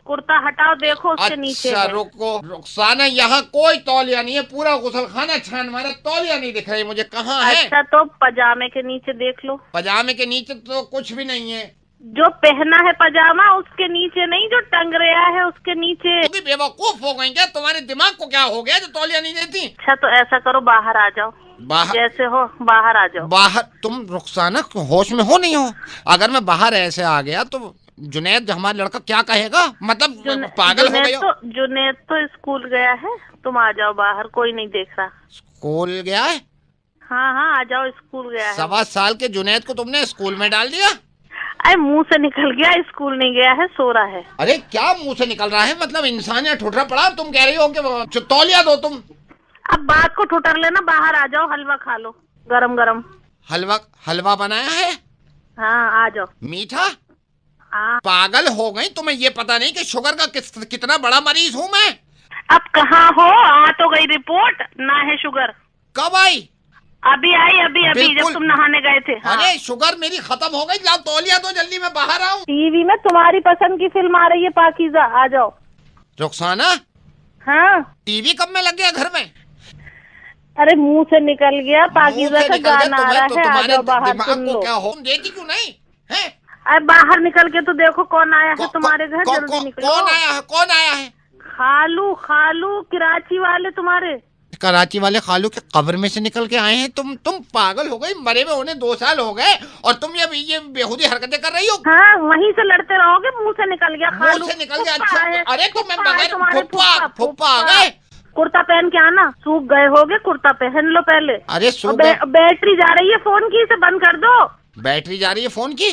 Speaker 5: कुर्ता हटाओ, देखो उसके नीचे।
Speaker 6: अच्छा रुको रुखसाना, यहाँ कोई तौलिया नहीं है, पूरा गुसलखाना छान मारा, तौलिया नहीं दिख रही मुझे, कहाँ है?
Speaker 5: अच्छा तो पजामे के नीचे देख लो।
Speaker 6: पजामे के नीचे तो कुछ भी नहीं है।
Speaker 5: जो पहना है पजामा उसके नीचे नहीं, जो टंग रहा है उसके नीचे।
Speaker 6: तुम बेवकूफ हो गई क्या? तुम्हारे दिमाग को क्या हो गया जो तौलिया नहीं देती?
Speaker 5: अच्छा तो ऐसा करो, बाहर आ जाओ।
Speaker 6: बाहर
Speaker 5: जैसे हो बाहर आ जाओ।
Speaker 6: बाहर? तुम रुखसाना होश में हो नहीं हो? अगर मैं बाहर ऐसे आ गया तो जुनैद हमारा लड़का क्या कहेगा, मतलब पागल हो गया।
Speaker 16: जुनैद तो स्कूल गया है, तुम आ जाओ बाहर, कोई नहीं देख रहा।
Speaker 6: स्कूल गया है?
Speaker 16: हाँ हाँ आ जाओ, स्कूल गया है।
Speaker 6: 7 साल के जुनैद को तुमने स्कूल में डाल दिया?
Speaker 16: अरे मुंह से निकल गया, स्कूल नहीं गया है, सो रहा है।
Speaker 6: अरे क्या मुंह से निकल रहा है, मतलब इंसान या ठुठरा पड़ा, तुम कह रही हो कि तौलिया दो तुम।
Speaker 16: अब बात को ठुटर लेना, बाहर आ जाओ, हलवा खा लो गरम गरम।
Speaker 6: हलवा बनाया है?
Speaker 16: हाँ आ जाओ।
Speaker 6: मीठा? हाँ। पागल हो गई, तुम्हें ये पता नहीं कि शुगर का कितना बड़ा मरीज हूँ मैं?
Speaker 16: अब कहाँ हो, आ तो गई रिपोर्ट, ना है शुगर।
Speaker 6: कब आई?
Speaker 16: अभी आई, अभी जब तुम नहाने गए थे। हाँ।
Speaker 6: अरे शुगर मेरी खत्म हो गई, लाओ तौलिया दो जल्दी, मैं बाहर आऊँ।
Speaker 16: टीवी में तुम्हारी पसंद की फिल्म आ रही है, पाकीज़ा, आ जाओ।
Speaker 6: रुखसाना?
Speaker 16: हाँ।
Speaker 6: टीवी कब में लग गया घर में?
Speaker 16: अरे मुंह से निकल गया, पाकीज़ा का गाना आ रहा है, आ जाओ बाहर सुन लो।
Speaker 6: क्या हो, देखी क्यों नहीं है?
Speaker 16: अरे बाहर निकल के तो देखो कौन आया है तुम्हारे घर, जल्दी निकलो।
Speaker 6: कौन आया है?
Speaker 16: खालू कराची वाले तुम्हारे।
Speaker 6: कराची वाले खालू के कब्र में से निकल के आए हैं? तुम पागल हो गई, मरे में उन्हें 2 साल हो गए और तुम ये बेहुदी हरकतें कर रही हो।
Speaker 16: हाँ वहीं से लड़ते रहोगे, मुंह से निकल गया खालू।
Speaker 6: मुंह से निकल गया, अच्छा। अरे तो मैं बगैर फुप्पा आ गए।
Speaker 16: कुर्ता पहन के आना, सूख गए होगे, कुर्ता पहन लो पहले।
Speaker 6: अरे
Speaker 16: बैटरी जा रही है फोन की, इसे बंद कर दो।
Speaker 6: बैटरी जा रही है फोन की?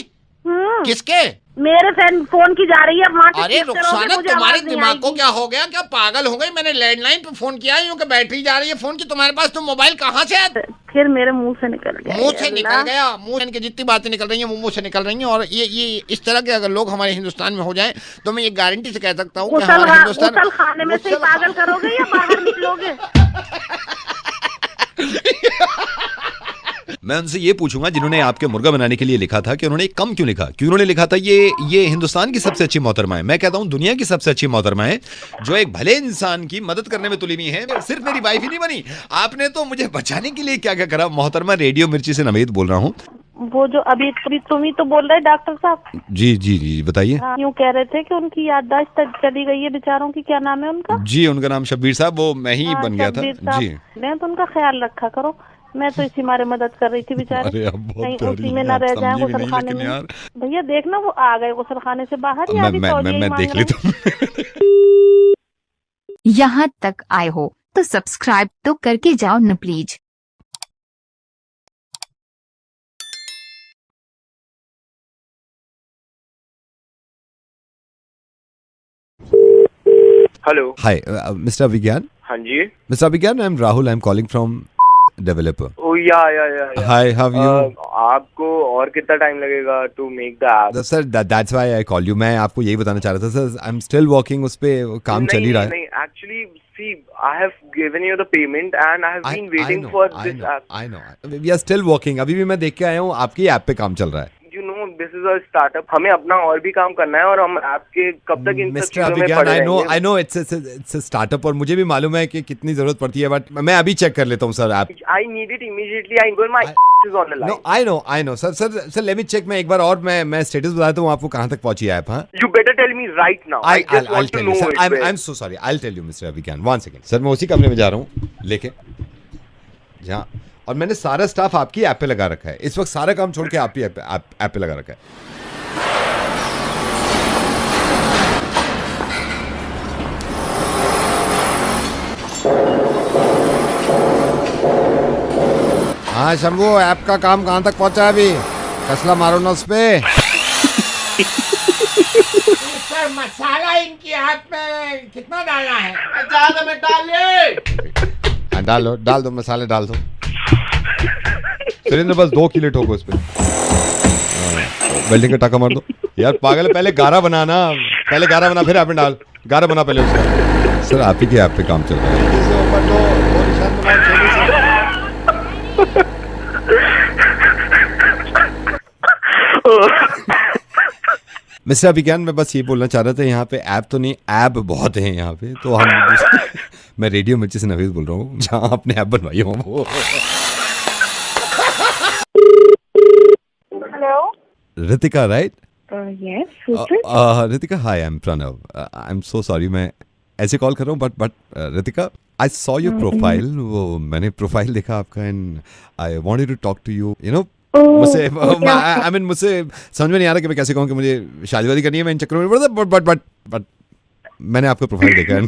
Speaker 6: किसके?
Speaker 16: मेरे फोन की जा रही है।
Speaker 6: अरे रुखसाना तुम्हारे दिमाग को क्या हो गया, क्या पागल हो गई? मैंने लैंडलाइन पे फोन किया यूँ कि बैटरी जा रही है फोन की, तुम्हारे पास तो मोबाइल कहाँ से?
Speaker 16: फिर मेरे मुंह से निकल गया।
Speaker 6: मुंह से निकल गया? मुंह की जितनी बातें निकल रही हैं मुंह से निकल रही हैं। और ये इस तरह के अगर लोग हमारे हिंदुस्तान में हो जाएं तो मैं ये गारंटी से कह सकता हूँ कि हमारे हिंदुस्तान
Speaker 16: खाने में से पागल करोगे या बाहर निकलोगे?
Speaker 2: मैं उनसे ये पूछूंगा जिन्होंने आपके मुर्गा बनाने के लिए लिखा था कि उन्होंने कम क्यों लिखा, क्यों उन्होंने लिखा था ये हिंदुस्तान की सबसे अच्छी मोहतरमा है, मैं कहता हूँ दुनिया की सबसे अच्छी मोहतरमा है, जो एक भले इंसान की मदद करने में तुली हुई है। सिर्फ मेरी वाइफ ही नहीं बनी, आपने तो मुझे बचाने के लिए क्या क्या करा। मोहतरमा रेडियो मिर्ची से नवेद बोल रहा हूँ।
Speaker 16: वो जो अभी तुम ही तो बोल रहे डॉक्टर साहब।
Speaker 2: जी बताइए।
Speaker 16: यूँ कह रहे थे कि उनकी याददाश्त चली गई है बेचारों की, क्या नाम है उनका?
Speaker 2: जी उनका नाम शब्बीर साहब, वो मैं ही बन गया था जी।
Speaker 16: तो उनका ख्याल रखा करो, मैं तो इसी मारे मदद कर रही थी बेचारे, कहीं उसी में न रह जाए गुसल खाने में। भैया देखना वो आ गए गुसल खाने से बाहर।
Speaker 2: मैं देख लेता हूँ।
Speaker 17: यहाँ तक आए हो तो सब्सक्राइब तो करके जाओ न प्लीज।
Speaker 18: हेलो।
Speaker 2: हाय मिस्टर विज्ञान।
Speaker 18: हाँ जी
Speaker 2: mister Vigyan, I am Rahul, I am calling from developer.
Speaker 18: Oh yeah
Speaker 2: hi, how are you?
Speaker 18: आपको और कितना टाइम लगेगा to make the app?
Speaker 2: Sir that's why I call you. मैं आपको यही बताना चाह रहा था sir, I am still working, उस पे काम चल ही रहा है।
Speaker 18: नहीं actually see I have given you the payment and I have been waiting for this app.
Speaker 2: I know we are still working, अभी भी मैं देख के आया हूँ आपकी ऐप पे काम चल रहा है।
Speaker 18: You know, this is a startup. हमें अपना और भी काम करना है और हम आपके कब तक इन सब चीजों में पड़े रहेंगे?
Speaker 2: I know it's a startup और मुझे भी मालूम है कि कितनी जरूरत पड़ती है, बट मैं अभी चेक कर लेता हूँ sir app.
Speaker 18: I need it immediately. I go my is on the line.
Speaker 2: No, I know sir let me check। मैं एक बार और मैं स्टेटस बताता हूँ आपको कहाँ तक पहुँची ऐप। हाँ
Speaker 18: You better tell me right now. I just want to know it.
Speaker 2: I'm so sorry. I'll tell you Mr. Abhigan. One second. Sir मैं उसी कमरे में जा रहा हूँ लेके जहाँ, और मैंने सारा स्टाफ आपकी ऐप पे लगा रखा है इस वक्त, सारा काम छोड़ के आपकी ऐप पे लगा रखा है। हाँ शंभू, ऐप का काम कहाँ तक पहुंचा है? अभी कसला मारो ना उस पे।
Speaker 6: सर मसाला इनकी ऐप में कितना डालना है? ज्यादा मत डालिए।
Speaker 2: डाल दो मसाले डाल दो। सुरेंद्र बस 2 किलो ठोको इस पे, वेल्डिंग का टाका मार दो। यार पागल है, पहले गारा बनाना, पहले गारा बना फिर ऐप में डाल, गारा बना पहले उसका। सर आप ही के ऐप पे काम चल रहा है। मिस्टर अभिज्ञान, मैं बस ये बोलना चाह रहा था, यहाँ पे ऐप तो नहीं ऐप बहुत हैं यहाँ पे, तो हम मैं रेडियो मिर्ची से नवीद बोल रहा हूँ, जहाँ आपने ऐप बनवाई हो वो। Ritika, right?
Speaker 5: Yes, who's it?
Speaker 2: Ritika, hi, I'm Pranav. I'm so sorry, मैं ऐसे कॉल कर रहा हूँ, but Ritika, I saw your profile. वो मैंने प्रोफाइल देखा आपका and I wanted to talk to you. You know,
Speaker 19: मुझसे आई मीन मुझसे समझ में नहीं आ रहा कि मैं कैसे कहूँ कि मुझे शादी वादी करनी है, मैं इन चक्करों में पड़ता, बट मैंने आपका प्रोफाइल देखा है।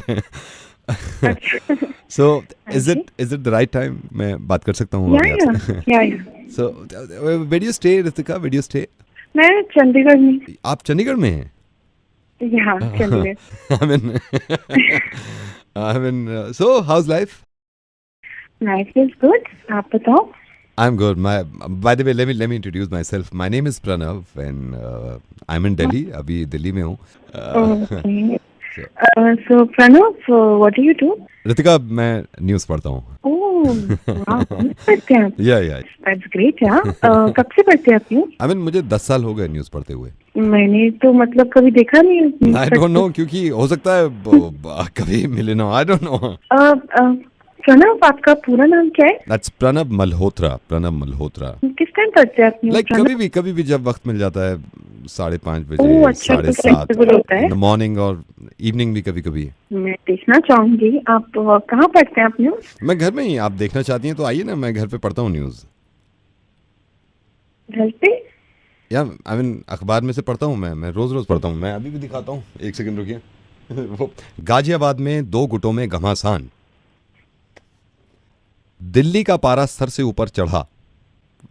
Speaker 19: So is it the right time, मैं बात कर सकता हूँ? So where do you stay Ritika, where do you stay?
Speaker 20: मैं चंडीगढ़ में।
Speaker 19: आप चंडीगढ़ में हैं?
Speaker 20: हाँ, Chandigarh.
Speaker 19: I mean, so how's life?
Speaker 20: Life is good. आप बताओ?
Speaker 19: I'm good. By the way, let me introduce myself. My name is Pranav and I'm in Delhi. अभी दिल्ली में हूँ।
Speaker 20: Okay. So Pranav, what do you do?
Speaker 19: Ritika, मैं news पढ़ता हूँ।
Speaker 20: पढ़ते हैं?
Speaker 19: Yeah.
Speaker 20: That's great, यार। कब से पढ़ते हैं आप न्यूज़?
Speaker 19: I mean, मुझे 10 साल हो गए न्यूज़ पढ़ते हुए।
Speaker 20: मैंने तो मतलब कभी देखा नहीं।
Speaker 19: I don't know, क्योंकि हो सकता है कभी मिले ना। I don't know.
Speaker 20: प्रणव, आपका पूरा नाम क्या है?
Speaker 19: That's प्रणव मल्होत्रा। प्रणव मल्होत्रा।
Speaker 20: किस टाइम पढ़ते हैं आप न्यूज़?
Speaker 19: Like कभी भी जब वक्त मिल जाता है, 5:30 बजे, 7:30 इन द मॉर्निंग और इवनिंग भी कभी।
Speaker 20: मैं देखना चाहूंगी। आप कहाँ पढ़ते हैं आप न्यूज़?
Speaker 19: मैं घर में ही। आप देखना चाहती हैं तो आइए ना, मैं घर पे पढ़ता हूँ न्यूज़।
Speaker 20: घर पे?
Speaker 19: या आई मीन अखबार में से पढ़ता हूँ मैं रोज पढ़ता हूँ। मैं अभी भी दिखाता हूँ, एक सेकंड रुकिए। वो गाजियाबाद में 2 गुटों में घमासान, दिल्ली का पारा सर से ऊपर चढ़ा।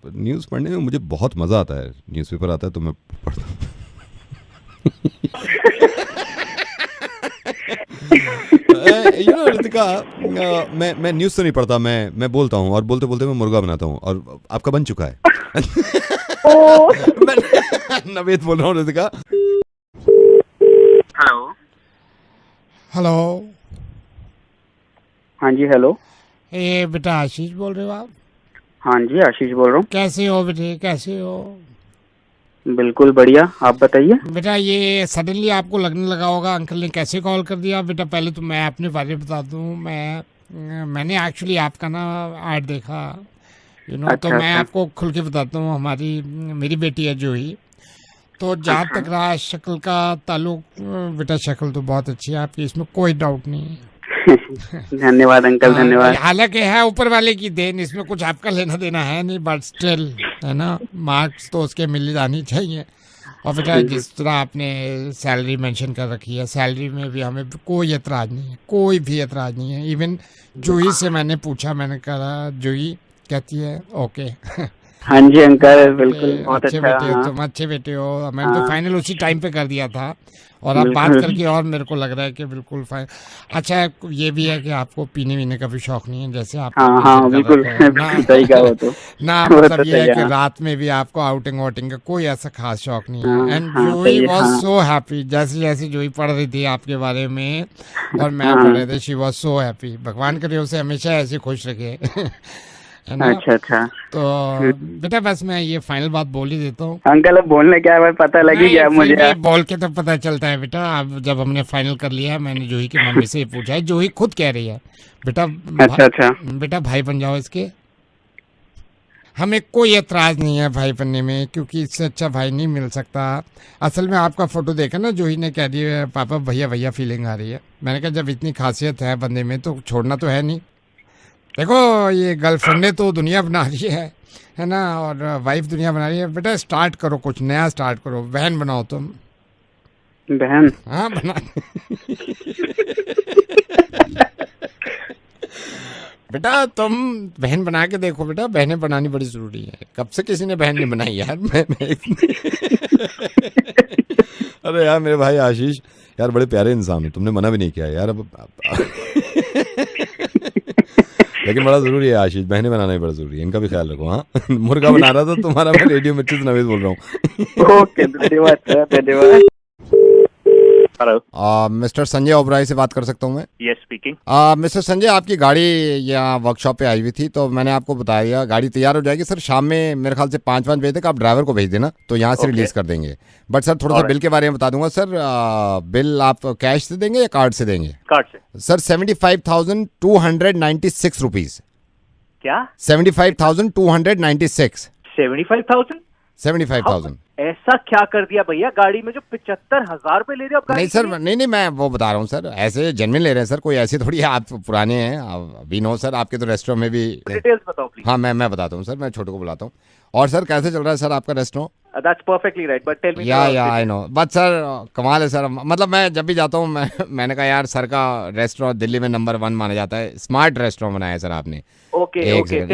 Speaker 19: न्यूज़ पढ़ने में मुझे बहुत मजा आता है। न्यूज़पेपर आता है तो मैं पढ़ता हूँ। रितिका, मैं न्यूज़ तो नहीं पढ़ता, मैं बोलता हूँ और बोलते बोलते मैं मुर्गा बनाता हूँ। और आपका बन चुका है। नवेद बोल रहा हूँ रितिका।
Speaker 13: हेलो।
Speaker 4: हाँ जी, हेलो।
Speaker 13: ये बेटा आशीष बोल रहे हो आप?
Speaker 4: हाँ जी, आशीष बोल रहा हूँ।
Speaker 13: कैसे हो बेटे, कैसे हो?
Speaker 4: बिल्कुल बढ़िया, आप बताइए।
Speaker 13: बेटा ये सडनली आपको लगने लगा होगा अंकल ने कैसे कॉल कर दिया। बेटा पहले तो मैं अपने बारे में बता दूं। मैंने एक्चुअली आपका ना ऐड देखा, तो मैं आपको खुल के बताता हूँ। मेरी बेटी है जूही। तो जहाँ तक रहा शक्ल का ताल्लुक, बेटा शक्ल तो बहुत अच्छी है आपकी, इसमें कोई डाउट नहीं है।
Speaker 4: धन्यवाद अंकल, धन्यवाद।
Speaker 13: हालांकि है ऊपर वाले की देन, इसमें कुछ आपका लेना देना है नहीं, बट स्टिल है ना, मार्क्स तो उसके मिल जानी चाहिए। और बेटा जिस तरह आपने सैलरी मेंशन कर रखी है, सैलरी में भी हमें कोई एतराज नहीं है, कोई भी एतराज नहीं है। इवन जूही से मैंने पूछा, मैंने कहा जूही कहती है ओके।
Speaker 4: हाँ जी अंकल, बिल्कुल, बहुत
Speaker 13: अच्छे बेटे हो तुम, अच्छे बेटे हो। मैंने तो फाइनल उसी टाइम पे कर दिया था और अब बात करके और मेरे को लग रहा है कि बिल्कुल फाइन। अच्छा ये भी है कि आपको पीने वीने का भी शौक नहीं है, जैसे आप
Speaker 4: हाँ बिल्कुल सही कहा। वो तो
Speaker 13: ना मतलब ये है कि रात में भी आपको आउटिंग वाउटिंग का कोई ऐसा खास शौक नहीं है। And Juhi was so happy, जैसे जैसे जूही पढ़ रही थी आपके बारे में और मैं पढ़ रहे थे, शी वाज सो हैप्पी। भगवान करे उसे हमेशा ऐसे खुश रखे।
Speaker 4: अच्छा।
Speaker 13: तो बेटा बस मैं ये फाइनल बात बोल ही देता हूँ।
Speaker 4: अंकल अब बोलने क्या है, पता लगी गया मुझे।
Speaker 13: बोल के तो पता चलता है बेटा। अब जब हमने फाइनल कर लिया, मैंने जूही की मम्मी से पूछा है, जूही खुद कह रही है बेटा
Speaker 4: अच्छा
Speaker 13: बेटा भाई बन जाओ इसके। हमें कोई एतराज नहीं है भाई बनने में, क्योंकि इससे अच्छा भाई नहीं मिल सकता। असल में आपका फोटो देखा ना, जूही ने कह दिया पापा भैया फीलिंग आ रही है। मैंने कहा जब इतनी खासियत है बंदे में तो छोड़ना तो है नहीं। देखो ये गर्लफ्रेंडे तो दुनिया बना रही है ना, और वाइफ दुनिया बना रही है। बेटा स्टार्ट करो, कुछ नया स्टार्ट करो, बहन बनाओ तुम।
Speaker 4: बहन?
Speaker 13: हाँ बना। बेटा तुम बहन बना के देखो बेटा, बहनें बनानी बड़ी जरूरी है। कब से किसी ने बहन नहीं बनाई यार।
Speaker 19: अरे यार मेरे भाई आशीष यार, बड़े प्यारे इंसान हो, तुमने मना भी नहीं किया यार। अब लेकिन बड़ा जरूरी है आशीष, बहनें बनाना भी बड़ा जरूरी है, इनका भी ख्याल रखो। हाँ मुर्गा बना रहा था तुम्हारा मैं, रेडियो मिर्ची से नवेद बोल रहा हूँ।
Speaker 4: ओके धन्यवाद।
Speaker 10: हेलो मिस्टर संजय ओबराय से बात कर सकता हूँ मैं?
Speaker 8: Yes speaking.
Speaker 10: मिस्टर संजय, आपकी गाड़ी यहाँ वर्कशॉप पे आई हुई थी, तो मैंने आपको बताया गाड़ी तैयार हो जाएगी सर। शाम में मेरे ख्याल से 5 बजे तक आप ड्राइवर को भेज देना, तो यहाँ से रिलीज कर देंगे। बट सर थोड़ा सा बिल के बारे में बता दूंगा सर। बिल आप कैश से देंगे या कार्ड से देंगे?
Speaker 8: कार्ड से
Speaker 10: सर। 75,296 रुपीज।
Speaker 8: क्या?
Speaker 10: 75,296।
Speaker 8: 75,000? ऐसा क्या कर दिया भैया गाड़ी में जो 75,000 रुपए ले रहे हो आप?
Speaker 10: नहीं सर, नहीं मैं वो बता रहा हूँ सर, ऐसे जेन्युइन ले रहे हैं सर, कोई ऐसी थोड़ी है। आप पुराने हैं, वी नो सर, आपके तो रेस्टोरेंट में भी।
Speaker 8: डिटेल्स बताओ प्लीज।
Speaker 10: हाँ मैं बताता हूँ सर, मैं छोटे को बुलाता हूँ।
Speaker 6: और सर कैसे चल रहा है सर आपका restaurant?
Speaker 18: That's perfectly right, but tell me.
Speaker 6: या आई नो, बट सर कमाल है सर, मतलब मैं जब भी जाता हूँ मैंने कहा यार सर का रेस्टोरेंट दिल्ली में नंबर 1 माना जाता है, स्मार्ट रेस्टोरेंट बनाया है सर आपने।
Speaker 18: ओके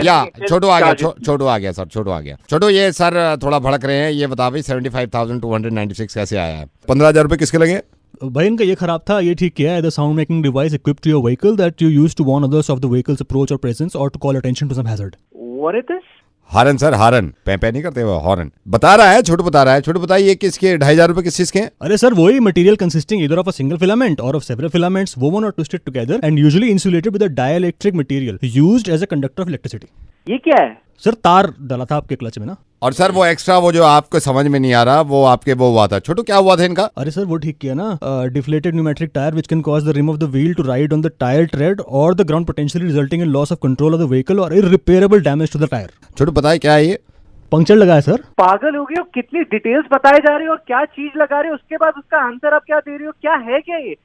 Speaker 6: या छोटू आ गया, छोटू आ गया सर, छोटू आ गया। छोटू ये सर थोड़ा भड़क रहे हैं, ये बता भाई 75,296 कैसे आया है?
Speaker 2: 15,000 रुपए किसके लगे?
Speaker 21: भाई इनका ये खराब था, ये ठीक किया है। The sound making device equipped to your vehicle that you use to warn others of the vehicles approach or presence or to call attention to some hazard.
Speaker 18: What is this?
Speaker 2: Horn sir, horn पे नहीं करते वो, horn बता रहा है, छोटू बता रहा है। छोटू बताइए किसके 2,500 रुपए किस चीज के हैं?
Speaker 21: अरे सर वही material consisting either of a single filament or of several filaments woven or twisted together and usually insulated with a dielectric material used as a conductor of electricity.
Speaker 18: ये क्या है
Speaker 21: सर? तार डाला था आपके क्लच में ना।
Speaker 2: और सर वो एक्स्ट्रा वो जो आपको समझ में नहीं आ रहा वो आपके वो हुआ था। छोटू क्या हुआ था इनका?
Speaker 21: अरे सर वो ठीक किया ना, deflated pneumatic tyre which can cause the rim of the wheel to ride on the tyre tread or the ground potentially resulting in loss of control of the vehicle or irreparable damage to the tyre.
Speaker 2: छोटू बताइए क्या है ये?
Speaker 21: Puncture लगा है sir.
Speaker 18: पागल हो गए हो, कितनी डिटेल्स बताए जा रहे हो और क्या चीज लगा रहे हो, उसके बाद उसका आंसर आप क्या दे रहे हो? क्या है क्या ये?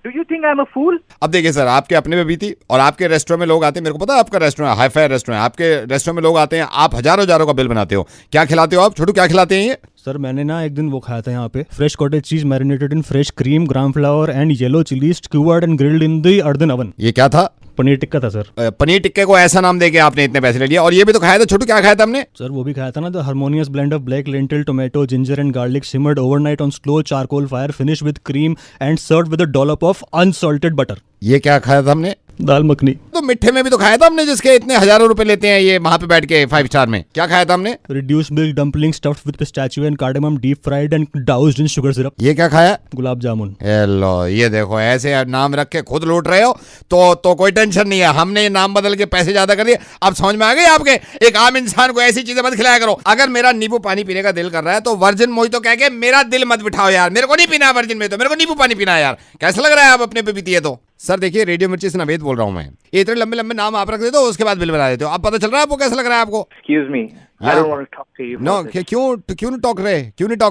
Speaker 18: Do you think I am a fool?
Speaker 2: अब देखिए सर, आपके अपने में बीती और आपके रेस्टोरेंट में लोग आते हैं, मेरे को पता है आपका रेस्टोरेंट हाई फाई रेस्टोरेंट, आपके रेस्टोरेंट में लोग आते हैं, आप हजारों का बिल बनाते हो। क्या खिलाते हो आप छोटू, क्या खिलाते हैं ये?
Speaker 21: सर मैंने ना एक दिन वो खाया था यहाँ पे, fresh cottage cheese marinated in fresh cream, gram flour and yellow chilli skewered and grilled in the earthen oven.
Speaker 2: ये क्या था?
Speaker 21: पनीर टिक्का था सर।
Speaker 2: पनीर टिक्के को ऐसा नाम देके आपने इतने पैसे ले लिया? और ये भी तो खाया था छोटू, क्या खाया था हमने?
Speaker 21: सर वो भी खाया था ना, the harmonious blend of black lentil, tomato, ginger and garlic simmered overnight on slow charcoal fire, finish with cream and served with a dollop of unsalted butter.
Speaker 2: ये क्या खाया था हमने?
Speaker 21: दाल मखनी।
Speaker 2: तो मिठे में भी तो खाया था हमने, जिसके इतने हजारों रुपए लेते हैं ये वहां पे बैठ के 5 स्टार में। क्या खाया था हमने?
Speaker 21: Reduced milk dumpling stuffed with pistachio and cardamom deep fried and doused in sugar syrup.
Speaker 2: ये क्या खाया?
Speaker 21: गुलाब जामुन।
Speaker 2: हेलो, ये देखो ऐसे नाम रख के खुद लूट रहे हो तो कोई टेंशन नहीं है, हमने ये नाम बदल के पैसे ज्यादा कर दिए। अब समझ में आ गई आपके? एक आम इंसान को ऐसी चीजें मत खिलाया करो। अगर मेरा नींबू पानी पीने का दिल कर रहा है तो वर्जिन मोहितो कह के मेरा दिल मत बिठाओ यार, मेरे को नहीं पीना वर्जिन में, तो मेरे को नींबू पानी पीना है यार। कैसा लग रहा है आप अपने पे पीती है तो? सर देखिए, रेडियो मिर्ची से नवेद बोल रहा हूँ मैं। ये इतने लंबे लंबे नाम आप रख देते हो, उसके बाद बिल बना देते हो। अब पता चल रहा है आपको कैसा लग रहा है आपको?
Speaker 18: Excuse me, I don't want to talk to you.
Speaker 2: No, क्यों नहीं टॉक रहे? क्यों नहीं टॉक